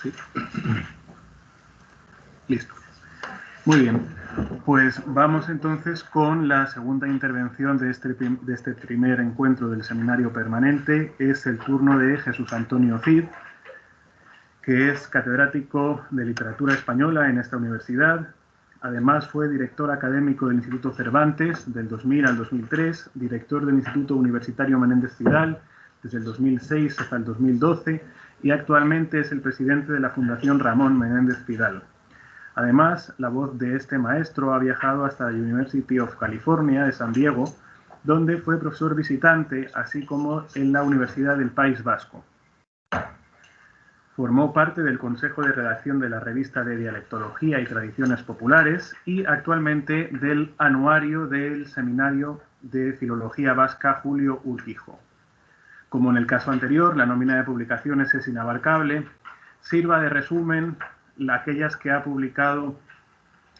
Sí. Listo. Muy bien. Pues vamos entonces con la segunda intervención de este primer encuentro del seminario permanente. Es el turno de Jesús Antonio Cid, que es catedrático de literatura española en esta universidad. Además fue director académico del Instituto Cervantes del 2000 al 2003, director del Instituto Universitario Menéndez Pidal desde el 2006 hasta el 2012 y actualmente es el presidente de la Fundación Ramón Menéndez Pidal. Además, la voz de este maestro ha viajado hasta la University of California de San Diego, donde fue profesor visitante, así como en la Universidad del País Vasco. Formó parte del Consejo de Redacción de la Revista de Dialectología y Tradiciones Populares y actualmente del Anuario del Seminario de Filología Vasca Julio Urquijo. Como en el caso anterior, la nómina de publicaciones es inabarcable. Sirva de resumen aquellas que ha publicado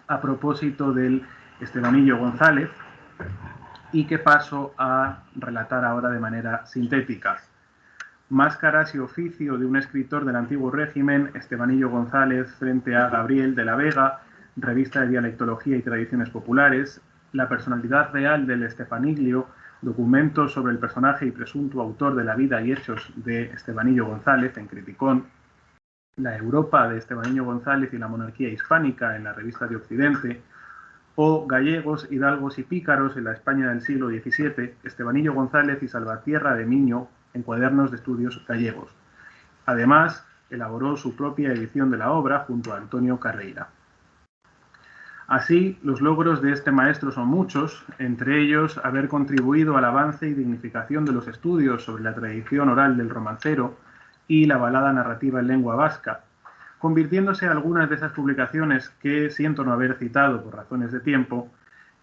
a propósito del Estebanillo González y que paso a relatar ahora de manera sintética. Máscaras y oficio de un escritor del antiguo régimen, Estebanillo González frente a Gabriel de la Vega, Revista de Dialectología y Tradiciones Populares, La personalidad real del Estefaniglio, documentos sobre el personaje y presunto autor de la vida y hechos de Estebanillo González en Criticón, La Europa de Estebanillo González y la monarquía hispánica en la Revista de Occidente, o Gallegos, Hidalgos y Pícaros en la España del siglo XVII, Estebanillo González y Salvatierra de Miño en Cuadernos de Estudios Gallegos. Además, elaboró su propia edición de la obra junto a Antonio Carreira. Así, los logros de este maestro son muchos, entre ellos haber contribuido al avance y dignificación de los estudios sobre la tradición oral del romancero y la balada narrativa en lengua vasca, convirtiéndose algunas de esas publicaciones que siento no haber citado por razones de tiempo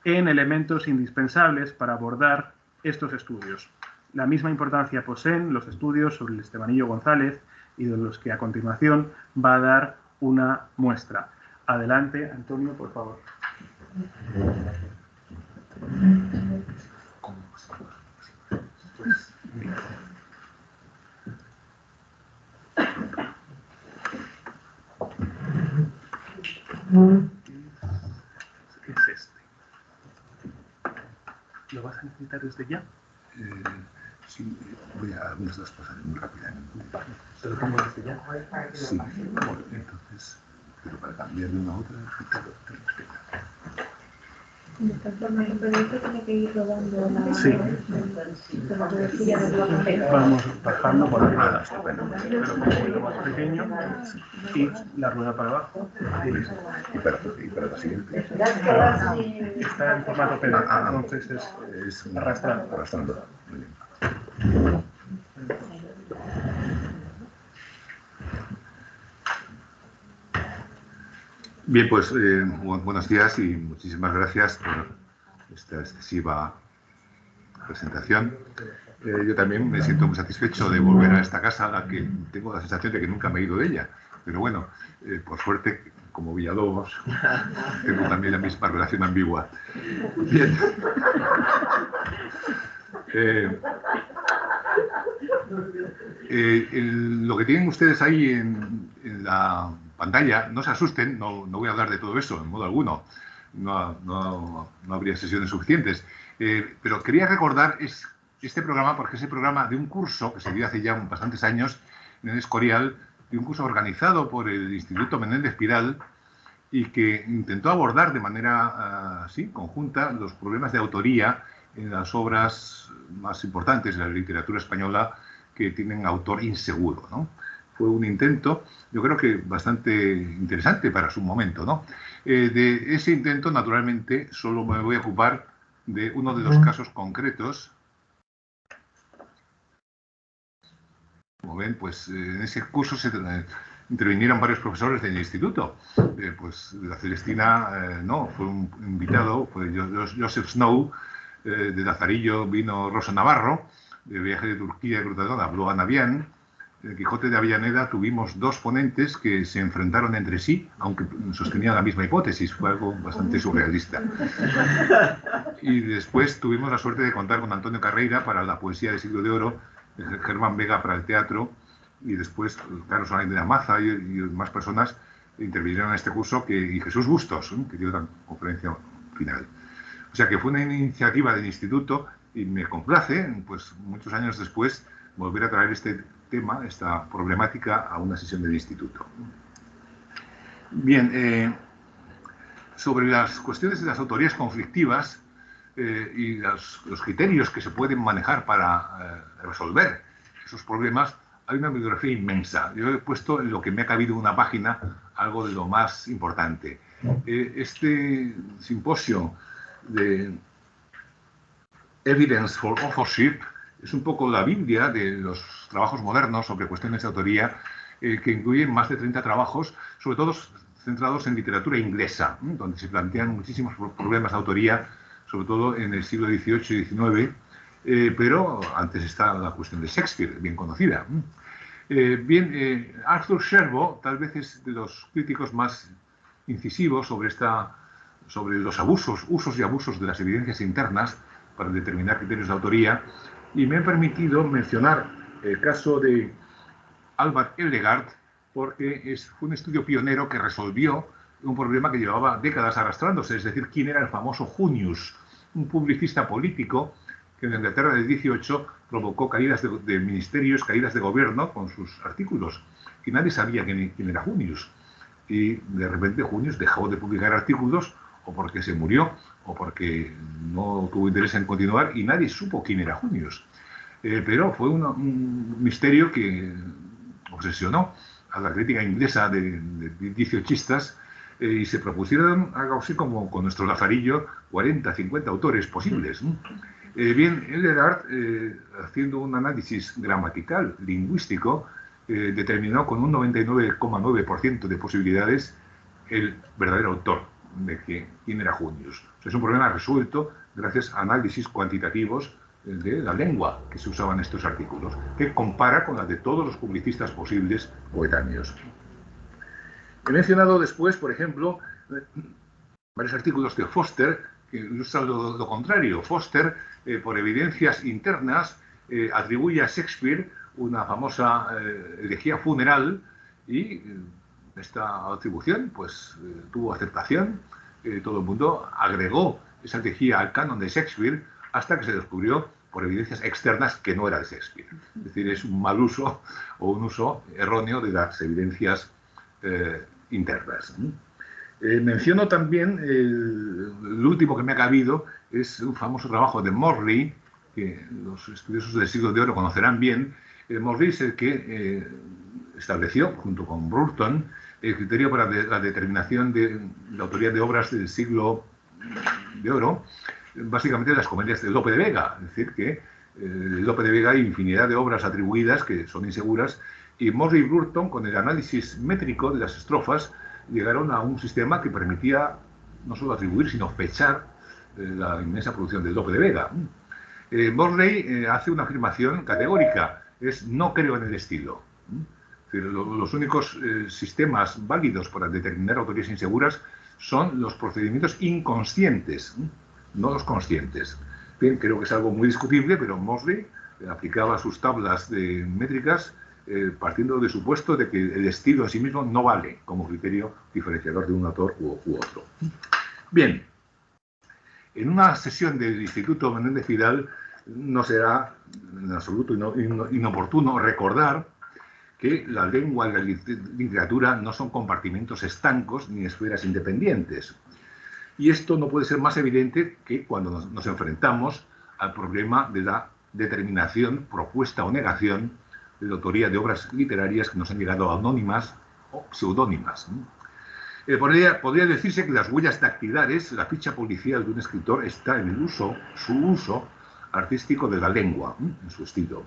en elementos indispensables para abordar estos estudios. La misma importancia poseen los estudios sobre el Estebanillo González y de los que a continuación va a dar una muestra. Adelante, Antonio, por favor. Es este. ¿Lo vas a necesitar desde ya? Sí, voy a unas dos cosas muy rápidamente. ¿Se lo pongo desde ya? Sí, entonces, pero para cambiar de una a otra, De esta forma, el proyecto tiene que ir rodando la... Sí. Vamos bajando por arriba. Estupendo. Pero un poquito más pequeño y la rueda para abajo. Y para la siguiente. Está en formato PDF, entonces es arrastrando. Arrastrando. Muy bien. Bien, pues buenos días y muchísimas gracias por esta excesiva presentación. Yo también me siento muy satisfecho de volver a esta casa, a la que tengo la sensación de que nunca me he ido de ella. Pero bueno, por suerte, como Villalobos, tengo también la misma relación ambigua. Bien. Lo que tienen ustedes ahí en la pantalla, no se asusten, no voy a hablar de todo eso, en modo alguno. No habría sesiones suficientes. Pero quería recordar este programa, porque es el programa de un curso que se dio hace ya bastantes años en el Escorial, de un curso organizado por el Instituto Menéndez Pidal y que intentó abordar de manera conjunta los problemas de autoría en las obras más importantes de la literatura española que tienen autor inseguro, ¿no? Fue un intento, yo creo que bastante interesante para su momento, ¿no? De ese intento, naturalmente, solo me voy a ocupar de uno de los casos concretos. Como ven, pues en ese curso intervinieron varios profesores del instituto. Pues de la Celestina no, fue un invitado, fue Joseph Snow, de Lazarillo vino Rosa Navarro, de Viaje de Turquía y Cruzadora habló Ana Vian. El Quijote de Avellaneda tuvimos dos ponentes que se enfrentaron entre sí, aunque sostenían la misma hipótesis, fue algo bastante surrealista. Y después tuvimos la suerte de contar con Antonio Carreira para la poesía del Siglo de Oro, Germán Vega para el teatro y después Carlos Alain de la Maza y más personas intervinieron en este curso, y Jesús Bustos, que dio la conferencia final. O sea que fue una iniciativa del instituto y me complace, pues muchos años después, volver a traer este tema, esta problemática, a una sesión del instituto. Bien, sobre las cuestiones de las autorías conflictivas y los criterios que se pueden manejar para resolver esos problemas, hay una bibliografía inmensa. Yo he puesto en lo que me ha cabido una página algo de lo más importante. Este simposio de Evidence for Authorship es un poco la Biblia de los trabajos modernos sobre cuestiones de autoría, que incluyen más de 30 trabajos, sobre todo centrados en literatura inglesa, donde se plantean muchísimos problemas de autoría, sobre todo en el siglo XVIII y XIX, pero antes está la cuestión de Shakespeare, bien conocida. Arthur Sherbo tal vez es de los críticos más incisivos sobre los usos y abusos de las evidencias internas para determinar criterios de autoría, y me han permitido mencionar el caso de Albert Ellegard, porque fue un estudio pionero que resolvió un problema que llevaba décadas arrastrándose, es decir, quién era el famoso Junius, un publicista político que en Inglaterra del XVIII provocó caídas de ministerios, caídas de gobierno con sus artículos, y nadie sabía quién era Junius. Y de repente Junius dejó de publicar artículos, o porque se murió, o porque no tuvo interés en continuar, y nadie supo quién era Junius. Pero fue un misterio que obsesionó a la crítica inglesa de dieciochistas, y se propusieron algo así como con nuestro Lazarillo 40, 50 autores posibles. Ellegard, haciendo un análisis gramatical, lingüístico, determinó con un 99,9% de posibilidades el verdadero autor de quién era Junius. O sea, es un problema resuelto gracias a análisis cuantitativos de la lengua que se usaba en estos artículos, que compara con la de todos los publicistas posibles coetáneos. He mencionado después, por ejemplo, varios artículos de Foster que ilustran lo contrario. Foster, por evidencias internas, atribuye a Shakespeare una famosa elegía funeral, y esta atribución pues tuvo aceptación. Todo el mundo agregó esa elegía al canon de Shakespeare hasta que se descubrió por evidencias externas que no era de Shakespeare. Es decir, es un mal uso o un uso erróneo de las evidencias internas. Menciono también, el último que me ha cabido es un famoso trabajo de Morley, que los estudiosos del siglo de oro conocerán bien. Morley es el que estableció, junto con Burton, el criterio para la determinación de la autoría de obras del siglo de oro, básicamente las comedias de Lope de Vega. Es decir, que Lope de Vega hay infinidad de obras atribuidas que son inseguras, y Morley y Burton, con el análisis métrico de las estrofas, llegaron a un sistema que permitía no solo atribuir, sino fechar la inmensa producción de Lope de Vega. Morley hace una afirmación categórica, es: no creo en el estilo. Es decir, los únicos sistemas válidos para determinar autorías inseguras son los procedimientos inconscientes, no los conscientes. Bien, creo que es algo muy discutible, pero Morley aplicaba sus tablas de métricas partiendo del supuesto de que el estilo en sí mismo no vale como criterio diferenciador de un autor u otro. Bien, en una sesión del Instituto Menéndez Fidal no será en absoluto inoportuno recordar que la lengua y la literatura no son compartimentos estancos ni esferas independientes. Y esto no puede ser más evidente que cuando nos enfrentamos al problema de la determinación, propuesta o negación de la autoría de obras literarias que nos han llegado anónimas o pseudónimas. Podría decirse que las huellas dactilares, la ficha policial de un escritor, está en su uso artístico de la lengua, en su estilo.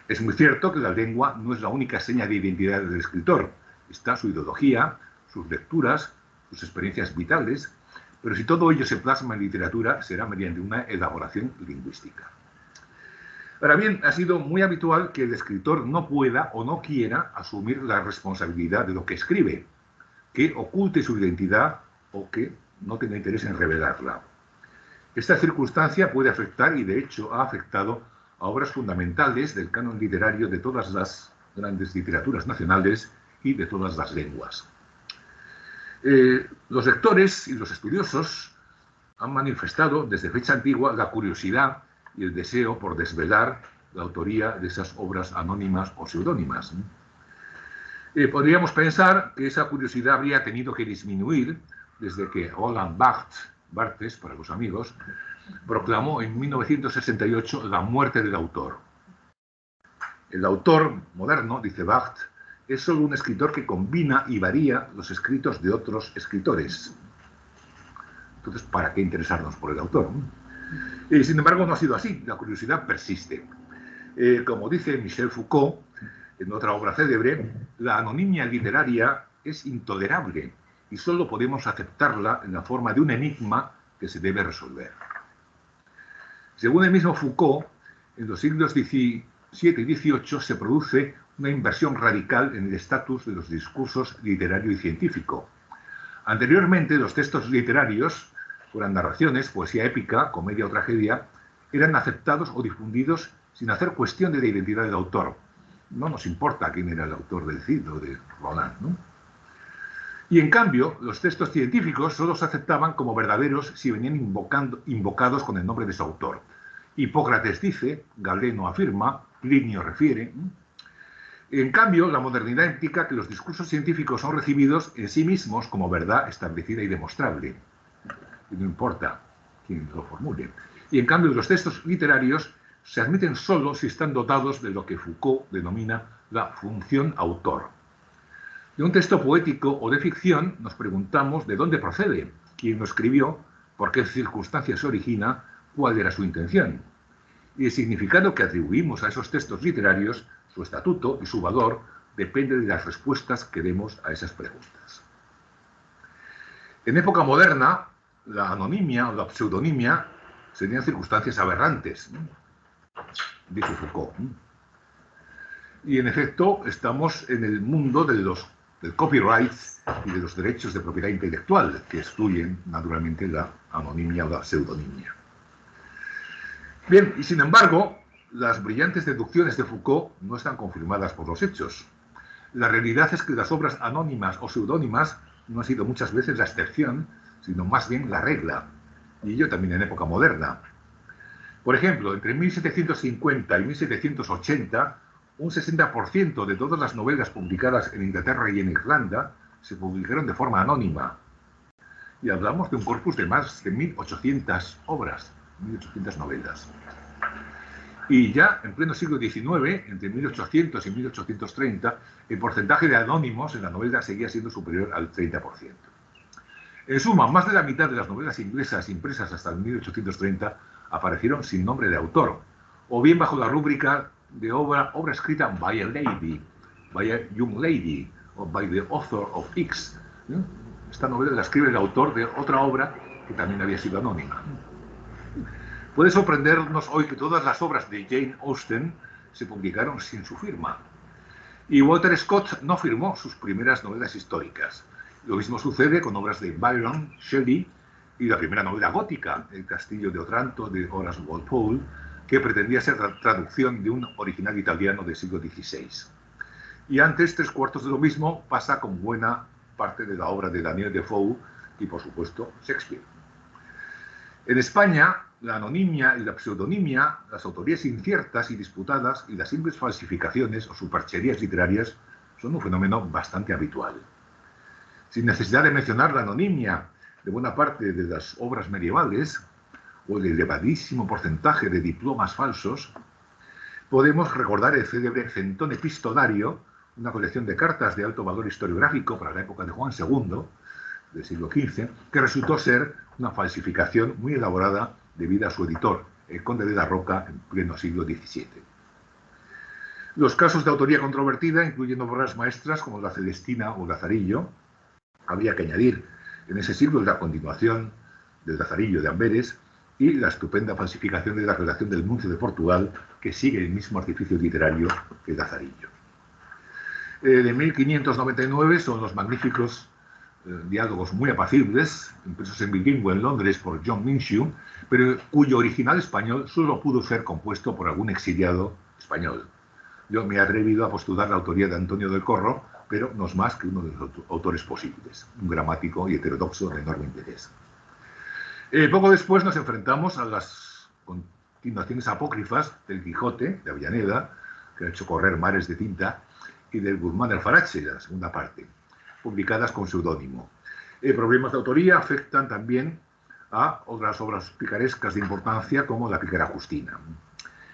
Es muy cierto que la lengua no es la única seña de identidad del escritor. Está su ideología, sus lecturas, sus experiencias vitales, pero si todo ello se plasma en literatura, será mediante una elaboración lingüística. Ahora bien, ha sido muy habitual que el escritor no pueda o no quiera asumir la responsabilidad de lo que escribe, que oculte su identidad o que no tenga interés en revelarla. Esta circunstancia puede afectar, y de hecho ha afectado, a obras fundamentales del canon literario de todas las grandes literaturas nacionales y de todas las lenguas. Los lectores y los estudiosos han manifestado desde fecha antigua la curiosidad y el deseo por desvelar la autoría de esas obras anónimas o seudónimas. Podríamos pensar que esa curiosidad habría tenido que disminuir desde que Roland Barthes, para los amigos, proclamó en 1968 la muerte del autor. El autor moderno, dice Barthes, es solo un escritor que combina y varía los escritos de otros escritores. Entonces, ¿para qué interesarnos por el autor? Sin embargo, no ha sido así. La curiosidad persiste. Como dice Michel Foucault, en otra obra célebre, la anonimia literaria es intolerable y solo podemos aceptarla en la forma de un enigma que se debe resolver. Según el mismo Foucault, en los siglos XVII y XVIII se produce una inversión radical en el estatus de los discursos literario y científico. Anteriormente, los textos literarios, fueran narraciones, poesía épica, comedia o tragedia, eran aceptados o difundidos sin hacer cuestión de la identidad del autor. No nos importa quién era el autor del Cid o de Roland, ¿no? Y en cambio, los textos científicos solo se aceptaban como verdaderos si venían invocados con el nombre de su autor. Hipócrates dice, Galeno afirma, Plinio refiere. En cambio, la modernidad implica que los discursos científicos son recibidos en sí mismos como verdad establecida y demostrable. Y no importa quién lo formule. Y en cambio, los textos literarios se admiten solo si están dotados de lo que Foucault denomina la función autor. De un texto poético o de ficción nos preguntamos de dónde procede, quién lo escribió, por qué circunstancias se origina, cuál era su intención. Y el significado que atribuimos a esos textos literarios, su estatuto y su valor, depende de las respuestas que demos a esas preguntas. En época moderna, la anonimia o la pseudonimia serían circunstancias aberrantes, dice Foucault. Y en efecto, estamos en el mundo del copyright y de los derechos de propiedad intelectual, que excluyen naturalmente la anonimia o la pseudonimia. Bien, y sin embargo, las brillantes deducciones de Foucault no están confirmadas por los hechos. La realidad es que las obras anónimas o pseudónimas no han sido muchas veces la excepción, sino más bien la regla, y ello también en época moderna. Por ejemplo, entre 1750 y 1780, un 60% de todas las novelas publicadas en Inglaterra y en Irlanda se publicaron de forma anónima. Y hablamos de un corpus de más de 1.800 obras, 1.800 novelas. Y ya en pleno siglo XIX, entre 1800 y 1830, el porcentaje de anónimos en la novela seguía siendo superior al 30%. En suma, más de la mitad de las novelas inglesas impresas hasta el 1830 aparecieron sin nombre de autor, o bien bajo la rúbrica de obra escrita by a lady, by a young lady, o by the author of X. Esta novela la escribe el autor de otra obra que también había sido anónima. Puede sorprendernos hoy que todas las obras de Jane Austen se publicaron sin su firma. Y Walter Scott no firmó sus primeras novelas históricas. Lo mismo sucede con obras de Byron, Shelley y la primera novela gótica, El castillo de Otranto, de Horace Walpole, que pretendía ser la traducción de un original italiano del siglo XVI. Y antes, 3/4 de lo mismo pasa con buena parte de la obra de Daniel Defoe y, por supuesto, Shakespeare. En España, la anonimia y la pseudonimia, las autorías inciertas y disputadas y las simples falsificaciones o supercherías literarias son un fenómeno bastante habitual. Sin necesidad de mencionar la anonimia de buena parte de las obras medievales o el elevadísimo porcentaje de diplomas falsos, podemos recordar el célebre Centón Epistolario, una colección de cartas de alto valor historiográfico para la época de Juan II, del siglo XV, que resultó ser una falsificación muy elaborada debido a su editor, el conde de la Roca, en pleno siglo XVII. Los casos de autoría controvertida incluyen obras maestras como la Celestina o Lazarillo. Habría que añadir en ese siglo la continuación del Lazarillo de Amberes y la estupenda falsificación de la relación del Nuncio de Portugal, que sigue el mismo artificio literario que el Lazarillo. De 1599 son los magníficos diálogos muy apacibles, impresos en bilingüe en Londres por John Minshew, pero cuyo original español solo pudo ser compuesto por algún exiliado español. yo me he atrevido a postular la autoría de Antonio del Corro, pero no es más que uno de los autores posibles, un gramático y heterodoxo de enorme interés. Poco después nos enfrentamos a las continuaciones apócrifas del Quijote, de Avellaneda, que ha hecho correr mares de tinta, y del Guzmán del Farache, la segunda parte, publicadas con seudónimo. Problemas de autoría afectan también a otras obras picarescas de importancia, como la Pícara Justina.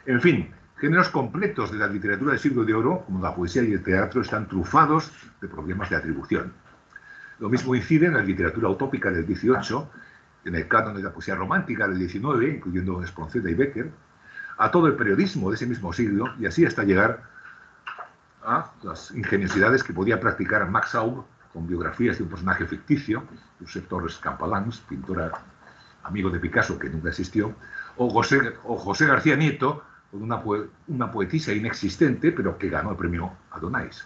En fin, géneros completos de la literatura del siglo de oro, como la poesía y el teatro, están trufados de problemas de atribución. Lo mismo incide en la literatura utópica del XVIII, en el canon de la poesía romántica del XIX, incluyendo Espronceda y Becker, a todo el periodismo de ese mismo siglo, y así hasta llegar a las ingeniosidades que podía practicar Max Aub con biografías de un personaje ficticio, Josep Torres Campalans, pintor amigo de Picasso que nunca existió, o José García Nieto, con una poetisa inexistente, pero que ganó el premio Adonais.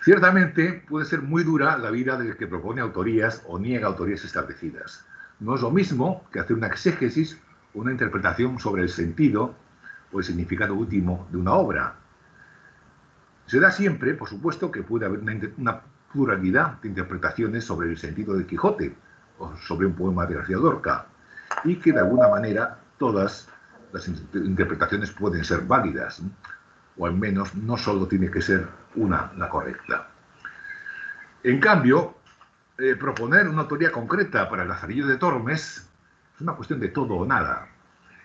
Ciertamente puede ser muy dura la vida del que propone autorías o niega autorías establecidas. No es lo mismo que hacer una exégesis o una interpretación sobre el sentido o el significado último de una obra. Se da siempre, por supuesto, que puede haber una pluralidad de interpretaciones sobre el sentido del Quijote o sobre un poema de García Lorca, y que de alguna manera todas las interpretaciones pueden ser válidas, o al menos no solo tiene que ser una la correcta. En cambio, proponer una autoría concreta para el Lazarillo de Tormes es una cuestión de todo o nada,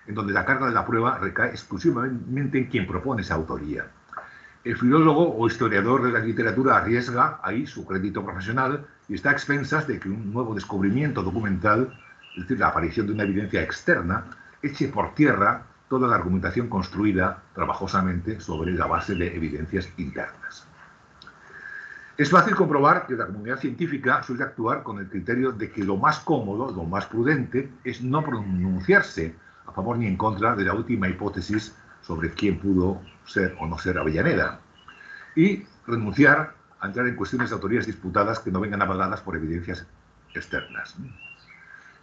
en donde la carga de la prueba recae exclusivamente en quien propone esa autoría. El filólogo o historiador de la literatura arriesga ahí su crédito profesional y está a expensas de que un nuevo descubrimiento documental, es decir, la aparición de una evidencia externa, eche por tierra toda la argumentación construida trabajosamente sobre la base de evidencias internas. Es fácil comprobar que la comunidad científica suele actuar con el criterio de que lo más cómodo, lo más prudente, es no pronunciarse a favor ni en contra de la última hipótesis sobre quién pudo ser o no ser Avellaneda, y renunciar a entrar en cuestiones de autorías disputadas que no vengan avaladas por evidencias externas.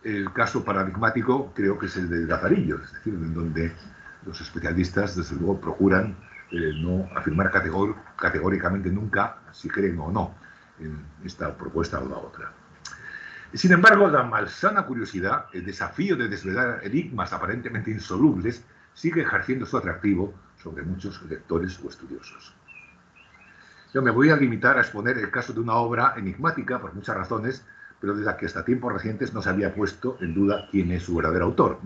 El caso paradigmático creo que es el de Lazarillo, es decir, en donde los especialistas desde luego procuran no afirmar categóricamente nunca si creen o no en esta propuesta o la otra. Sin embargo, la malsana curiosidad, el desafío de desvelar enigmas aparentemente insolubles, sigue ejerciendo su atractivo sobre muchos lectores o estudiosos. Yo me voy a limitar a exponer el caso de una obra enigmática por muchas razones, pero de la que hasta tiempos recientes no se había puesto en duda quién es su verdadero autor.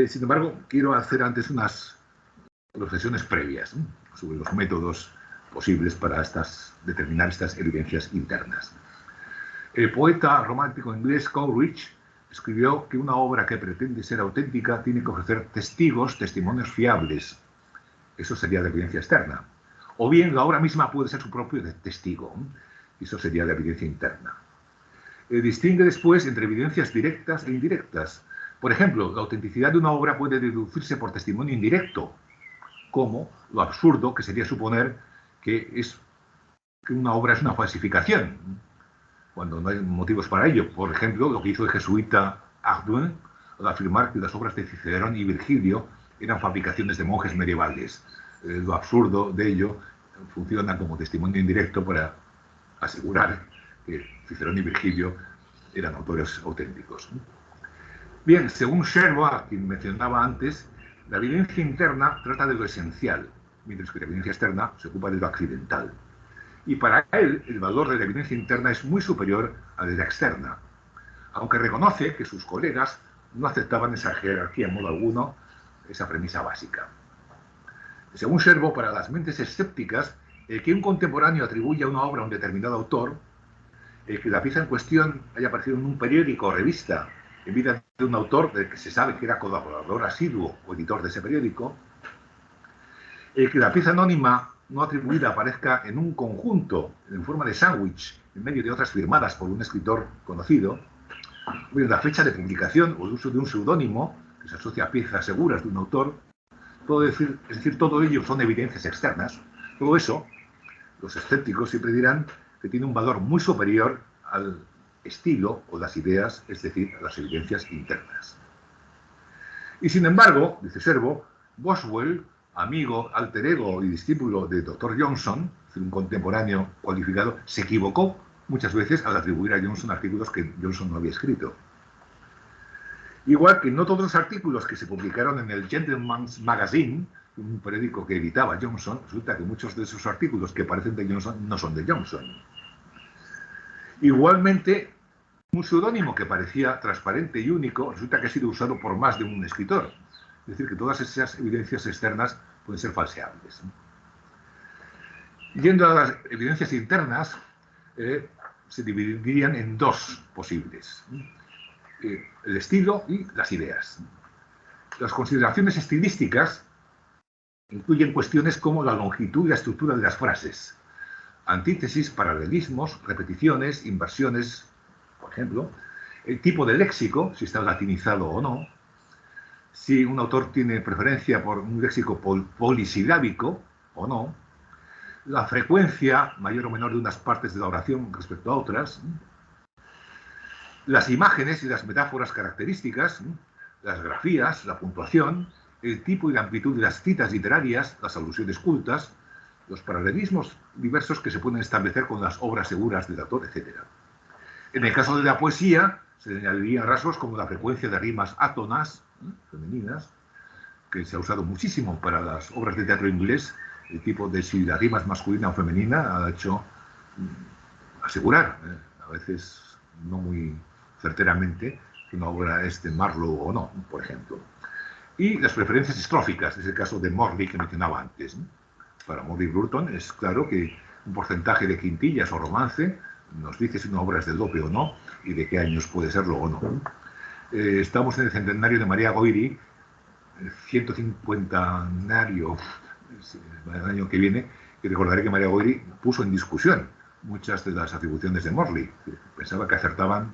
Sin embargo, quiero hacer antes unas reflexiones previas sobre los métodos posibles para determinar estas evidencias internas. El poeta romántico inglés Coleridge escribió que una obra que pretende ser auténtica tiene que ofrecer testimonios fiables. Eso sería de evidencia externa. O bien la obra misma puede ser su propio testigo. Eso sería de evidencia interna. Distingue después entre evidencias directas e indirectas. Por ejemplo, la autenticidad de una obra puede deducirse por testimonio indirecto, como lo absurdo que sería suponer que una obra es una falsificación, cuando no hay motivos para ello. Por ejemplo, lo que hizo el jesuita Ardouin al afirmar que las obras de Cicerón y Virgilio eran fabricaciones de monjes medievales. Lo absurdo de ello funciona como testimonio indirecto para asegurar que Cicerón y Virgilio eran autores auténticos. Bien, según Sherwood, a quien mencionaba antes, la evidencia interna trata de lo esencial, mientras que la evidencia externa se ocupa de lo accidental. Y para él, el valor de la evidencia interna es muy superior al de la externa, aunque reconoce que sus colegas no aceptaban esa jerarquía en modo alguno, esa premisa básica. Según Sherwood, para las mentes escépticas, el que un contemporáneo atribuya una obra a un determinado autor, el que la pieza en cuestión haya aparecido en un periódico o revista en vida de un autor del que se sabe que era colaborador asiduo o editor de ese periódico, el que la pieza anónima no atribuida aparezca en un conjunto, en forma de sándwich, en medio de otras firmadas por un escritor conocido, la fecha de publicación o el uso de un seudónimo que se asocia a piezas seguras de un autor, es decir, todo ello son evidencias externas. Todo eso, los escépticos siempre dirán que tiene un valor muy superior al estilo o las ideas, es decir, a las evidencias internas. Y sin embargo, dice Sherwood, Boswell amigo, alter ego y discípulo de Dr. Johnson, un contemporáneo cualificado, se equivocó muchas veces al atribuir a Johnson artículos que Johnson no había escrito. Igual que no todos los artículos que se publicaron en el Gentleman's Magazine, un periódico que editaba Johnson, resulta que muchos de esos artículos que parecen de Johnson no son de Johnson. Igualmente, un seudónimo que parecía transparente y único resulta que ha sido usado por más de un escritor. Es decir, que todas esas evidencias externas pueden ser falseables. Yendo a las evidencias internas, se dividirían en dos posibles: el estilo y las ideas. Las consideraciones estilísticas incluyen cuestiones como la longitud y la estructura de las frases, antítesis, paralelismos, repeticiones, inversiones, por ejemplo, el tipo de léxico, si está latinizado o no, si un autor tiene preferencia por un léxico polisilábico o no, la frecuencia mayor o menor de unas partes de la oración respecto a otras, las imágenes y las metáforas características, las grafías, la puntuación, el tipo y la amplitud de las citas literarias, las alusiones cultas, los paralelismos diversos que se pueden establecer con las obras seguras del autor, etc. En el caso de la poesía, se añadirían rasgos como la frecuencia de rimas átonas, femeninas, que se ha usado muchísimo para las obras de teatro inglés, el tipo de si la rima es masculina o femenina ha hecho asegurar, a veces no muy certeramente, que una obra es de Marlowe o no, por ejemplo. Y las preferencias estróficas, es el caso de Morley que mencionaba antes. Para Morley Burton es claro que un porcentaje de quintillas o romance nos dice si una obra es de Lope o no y de qué años puede serlo o no. Estamos en el centenario de María Goyri, el 150ario el año que viene, y recordaré que María Goyri puso en discusión muchas de las atribuciones de Morley. Pensaba que acertaban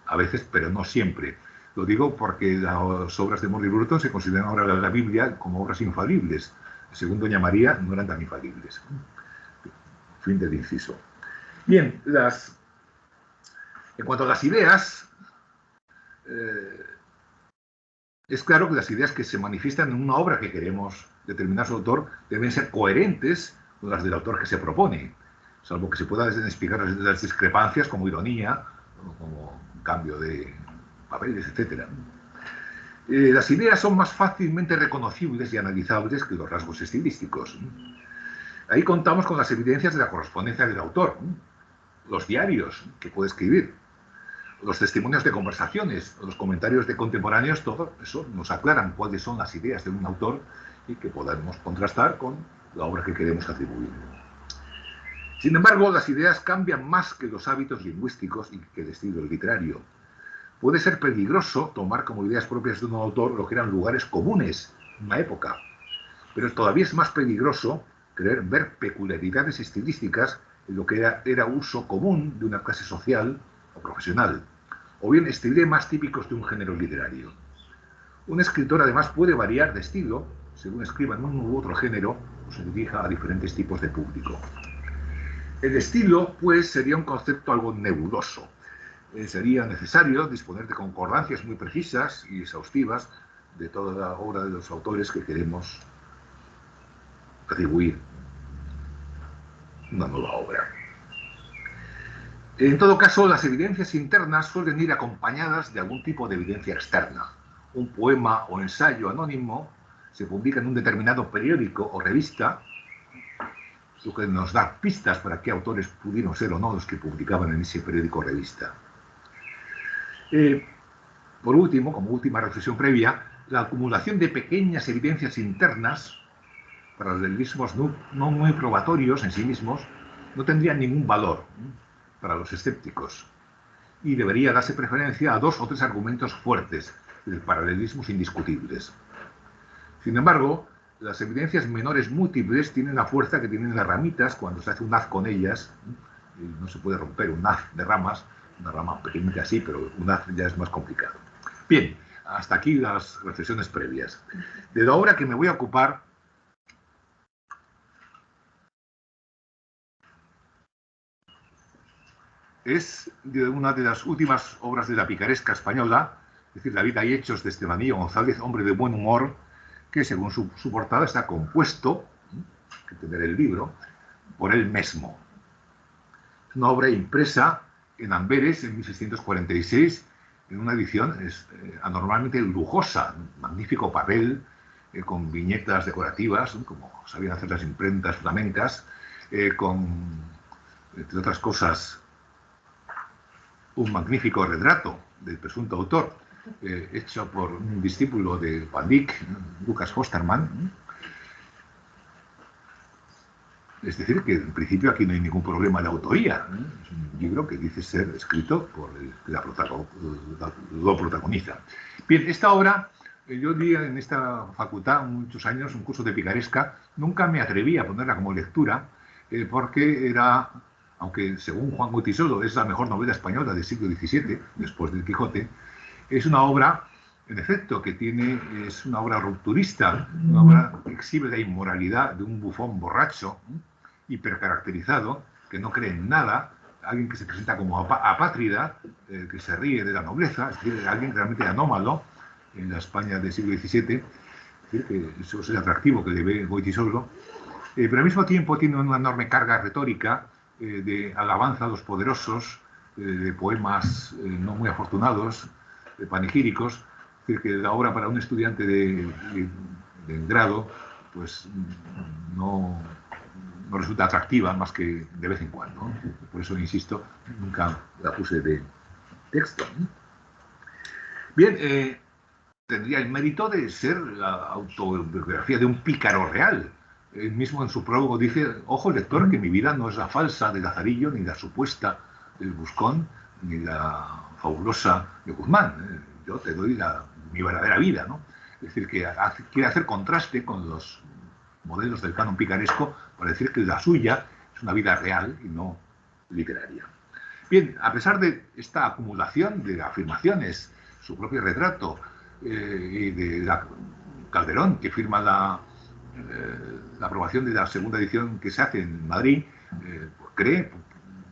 a veces, pero no siempre. Lo digo porque las obras de Morley Burton se consideran ahora en la Biblia como obras infalibles. Según doña María, no eran tan infalibles. Fin del inciso. Bien, en cuanto a las ideas, es claro que las ideas que se manifiestan en una obra que queremos determinar su autor deben ser coherentes con las del autor que se propone, salvo que se puedan explicar las discrepancias como ironía, como cambio de papeles, etc. Las ideas son más fácilmente reconocibles y analizables que los rasgos estilísticos. Ahí contamos con las evidencias de la correspondencia del autor, los diarios que puede escribir, los testimonios de conversaciones, los comentarios de contemporáneos, todo eso nos aclaran cuáles son las ideas de un autor y que podamos contrastar con la obra que queremos atribuir. Sin embargo, las ideas cambian más que los hábitos lingüísticos y que el estilo literario. Puede ser peligroso tomar como ideas propias de un autor lo que eran lugares comunes en una época, pero todavía es más peligroso creer ver peculiaridades estilísticas en lo que era uso común de una clase social o profesional, o bien estilemas típicos de un género literario. Un escritor además puede variar de estilo según escriba en un u otro género o se dirija a diferentes tipos de público. El estilo, pues, sería un concepto algo nebuloso. Sería necesario disponer de concordancias muy precisas y exhaustivas de toda la obra de los autores que queremos atribuir una nueva obra. En todo caso, las evidencias internas suelen ir acompañadas de algún tipo de evidencia externa. Un poema o ensayo anónimo se publica en un determinado periódico o revista, lo que nos da pistas para qué autores pudieron ser o no los que publicaban en ese periódico o revista. Por último, como última reflexión previa, la acumulación de pequeñas evidencias internas para los realismos no muy probatorios en sí mismos no tendrían ningún valor para los escépticos y debería darse preferencia a 2 o 3 argumentos fuertes de paralelismos indiscutibles. Sin embargo, las evidencias menores múltiples tienen la fuerza que tienen las ramitas cuando se hace un haz con ellas, y no se puede romper un haz de ramas, una rama pequeñita así, pero un haz ya es más complicado. Bien, hasta aquí las reflexiones previas. De la obra que me voy a ocupar es de una de las últimas obras de la picaresca española, es decir, La vida y hechos de Estebanillo González, hombre de buen humor, que según su portada está compuesto, que tener el libro, por él mismo. Es una obra impresa en Amberes en 1646, en una edición anormalmente lujosa, un magnífico papel, con viñetas decorativas, como sabían hacer las imprentas flamencas, con, entre otras cosas, un magnífico retrato del presunto autor, hecho por un discípulo de Van Dyck, Lucas Hosterman. Es decir, que en principio aquí no hay ningún problema de autoría. Es un libro que dice ser escrito por el que lo protagoniza. Bien, esta obra, yo di en esta facultad muchos años un curso de picaresca. Nunca me atreví a ponerla como lectura, porque era, aunque según Juan Goytisolo es la mejor novela española del siglo XVII, después del Quijote, es una obra, en efecto, es una obra rupturista, una obra que exhibe la inmoralidad de un bufón borracho, hipercaracterizado, que no cree en nada, alguien que se presenta como apátrida, que se ríe de la nobleza, es decir, alguien realmente anómalo en la España del siglo XVII, es decir, que eso es el atractivo que le ve Goytisolo, pero al mismo tiempo tiene una enorme carga retórica de alabanza a los poderosos, de poemas no muy afortunados, panegíricos, es decir, que la obra para un estudiante de grado, pues no resulta atractiva más que de vez en cuando. Por eso, insisto, nunca la puse de texto. Bien, tendría el mérito de ser la autobiografía de un pícaro real. Él mismo en su prólogo dice: ojo lector, que mi vida no es la falsa de Lazarillo, ni la supuesta del Buscón, ni la fabulosa de Guzmán. Yo te doy mi verdadera vida, ¿no? Es decir, que quiere hacer contraste con los modelos del canon picaresco para decir que la suya es una vida real y no literaria. Bien, a pesar de esta acumulación de afirmaciones, su propio retrato y de Calderón, que firma la aprobación de la segunda edición que se hace en Madrid, cree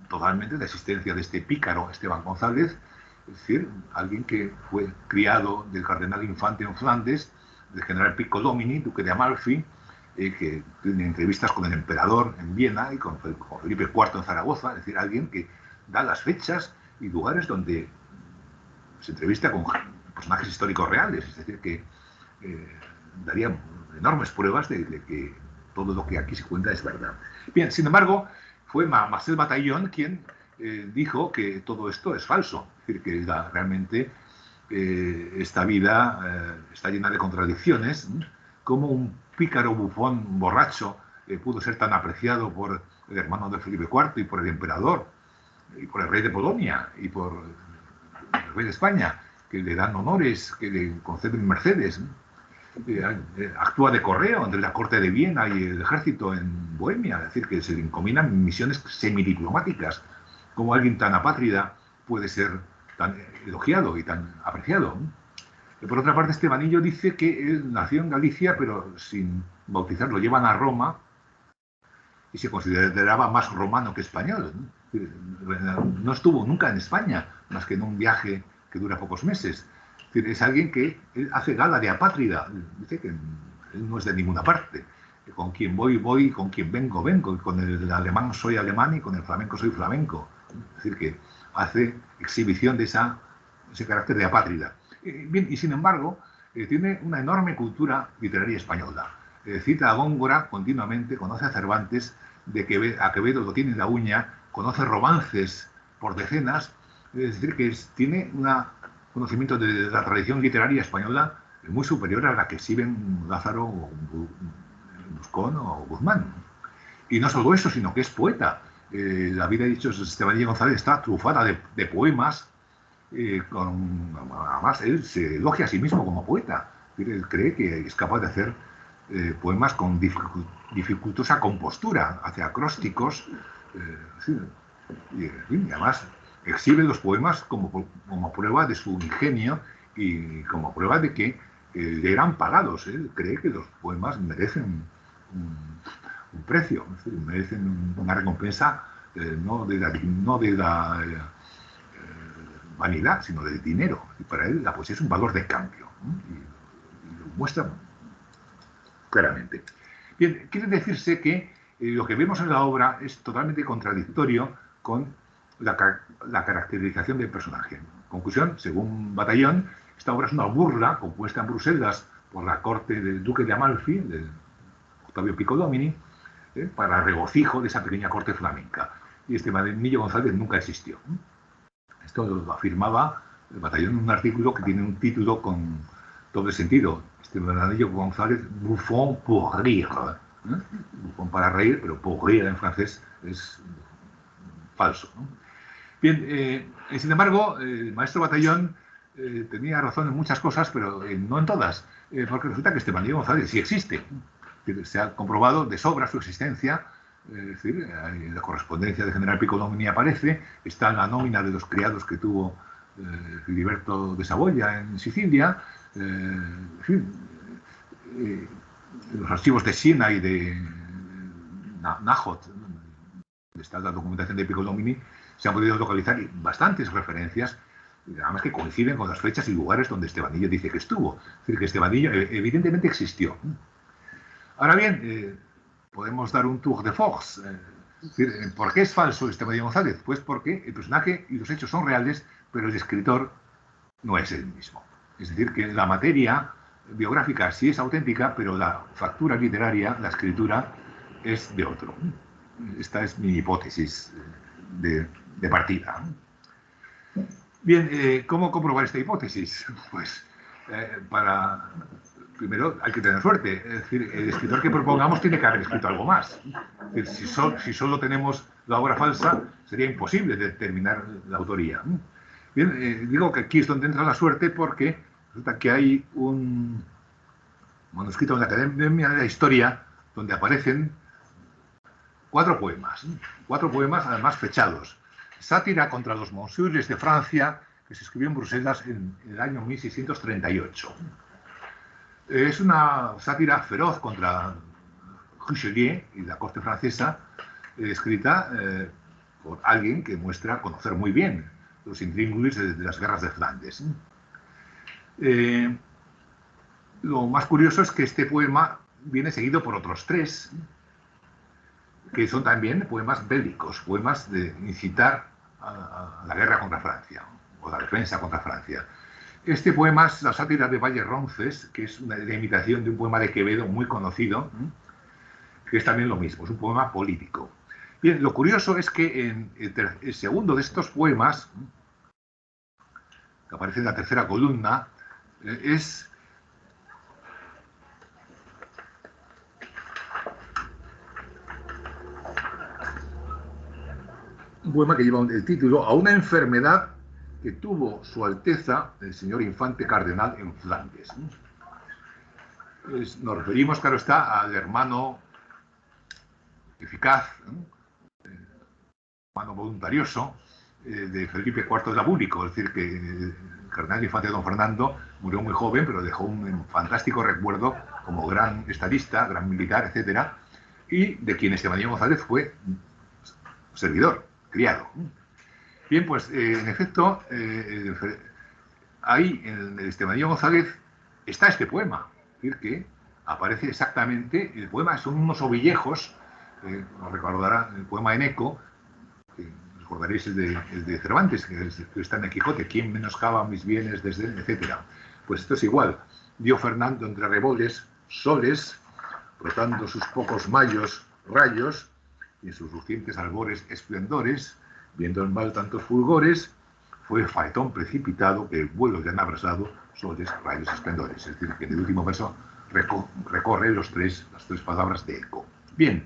totalmente la existencia de este pícaro Esteban González, es decir, alguien que fue criado del cardenal Infante en Flandes, del general Piccolomini, duque de Amalfi, que tiene entrevistas con el emperador en Viena y con Felipe IV en Zaragoza, es decir, alguien que da las fechas y lugares donde se entrevista con personajes históricos reales, es decir, que daría enormes pruebas de que todo lo que aquí se cuenta es verdad. Bien, sin embargo, fue Marcel Bataillon quien dijo que todo esto es falso, es decir, que realmente esta vida está llena de contradicciones. Como un pícaro bufón borracho pudo ser tan apreciado por el hermano de Felipe IV y por el emperador, y por el rey de Polonia, y por el rey de España, que le dan honores, que le conceden mercedes. Actúa de correo entre la corte de Viena y el ejército en Bohemia, es decir, que se le encomiendan misiones semidiplomáticas. Como alguien tan apátrida puede ser tan elogiado y tan apreciado. Por otra parte, Estebanillo dice que él nació en Galicia, pero sin bautizar lo llevan a Roma y se consideraba más romano que español. No estuvo nunca en España, más que en un viaje que dura pocos meses. Es alguien que hace gala de apátrida. Dice que él no es de ninguna parte. Con quien voy, voy, con quien vengo, vengo. Con el alemán soy alemán y con el flamenco soy flamenco. Es decir, que hace exhibición de ese carácter de apátrida. Bien, y sin embargo, tiene una enorme cultura literaria española. Cita a Góngora continuamente, conoce a Cervantes, a Quevedo lo tiene en la uña, conoce romances por decenas, es decir, que tiene un conocimiento de la tradición literaria española muy superior a la que exhiben Lázaro, Buscón o Guzmán. Y no solo eso, sino que es poeta. La vida de dichos Estebanillo González está trufada de poemas. Además, él se elogia a sí mismo como poeta. Él cree que es capaz de hacer poemas con dificultosa compostura, hace acrósticos, y además exhibe los poemas como prueba de su ingenio y como prueba de que le eran pagados. Él cree que los poemas merecen un precio, es decir, merecen una recompensa no de la vanidad, sino del dinero. Y para él la poesía es un valor de cambio. Y lo muestra claramente. Bien, quiere decirse que lo que vemos en la obra es totalmente contradictorio con la caracterización del personaje. Conclusión, según Bataillon, esta obra es una burla compuesta en Bruselas por la corte del duque de Amalfi, del Octavio Piccolomini, para regocijo de esa pequeña corte flamenca. Y este Millo González nunca existió. Esto lo afirmaba el Batallón en un artículo que tiene un título con doble sentido. Este Millo González, Buffon pour rire. Buffon para reír, pero pour rire en francés es falso, ¿no? Bien, sin embargo, el maestro Batallón tenía razón en muchas cosas, pero no en todas, porque resulta que este Millo González sí existe. Se ha comprobado de sobra su existencia. Es decir, la correspondencia de General Piccolomini aparece, está en la nómina de los criados que tuvo Filiberto de Saboya en Sicilia, en fin, los archivos de Siena y de Nájot, donde está la documentación de Piccolomini, se han podido localizar bastantes referencias, además que coinciden con las fechas y lugares donde Estebanillo dice que estuvo. Es decir, que Estebanillo evidentemente existió. Ahora bien, podemos dar un tour de force. Es decir, ¿por qué es falso Estebanillo González? Pues porque el personaje y los hechos son reales, pero el escritor no es el mismo. Es decir, que la materia biográfica sí es auténtica, pero la factura literaria, la escritura, es de otro. Esta es mi hipótesis de partida. Bien, ¿cómo comprobar esta hipótesis? Pues primero hay que tener suerte. Es decir, el escritor que propongamos tiene que haber escrito algo más. Es decir, si solo tenemos la obra falsa, sería imposible determinar la autoría. Bien, digo que aquí es donde entra la suerte porque resulta que hay un manuscrito en la Academia de la Historia donde aparecen 4 poemas además fechados. Sátira contra los Monsieurs de Francia, que se escribió en Bruselas en el año 1638. Es una sátira feroz contra Richelieu y la corte francesa, escrita por alguien que muestra conocer muy bien los intríngulis de las guerras de Flandes. Lo más curioso es que este poema viene seguido por otros 3, que son también poemas bélicos, poemas de incitar a la guerra contra Francia, o la defensa contra Francia. Este poema es la sátira de Valle Ronces, que es una imitación de un poema de Quevedo muy conocido, que es también lo mismo, es un poema político. Bien, lo curioso es que en el segundo de estos poemas, que aparece en la tercera columna, es un poema que lleva el título A una enfermedad que tuvo Su Alteza el señor Infante Cardenal en Flandes. Nos referimos, claro está, al hermano eficaz, hermano voluntarioso de Felipe IV de Labúnico, es decir, que el cardenal Infante don Fernando murió muy joven, pero dejó un fantástico recuerdo como gran estadista, gran militar, etcétera, y de quien Estebanillo González fue servidor, criado. Bien, pues en efecto, ahí en el Estebanillo González está este poema, es decir, que aparece exactamente, el poema son unos ovillejos, nos recordará el poema Eneco, que recordaréis el de Cervantes, que está en el Quijote, ¿quién menoscaba mis bienes desde etcétera? Pues esto es igual, dio Fernando entre reboles, soles, brotando sus pocos mayos, rayos, y en sus lucientes albores esplendores, viendo en mal tantos fulgores, fue faetón precipitado que el vuelo ya han abrasado soles, rayos, esplendores. Es decir, que en el último verso recorre las tres palabras de eco. Bien,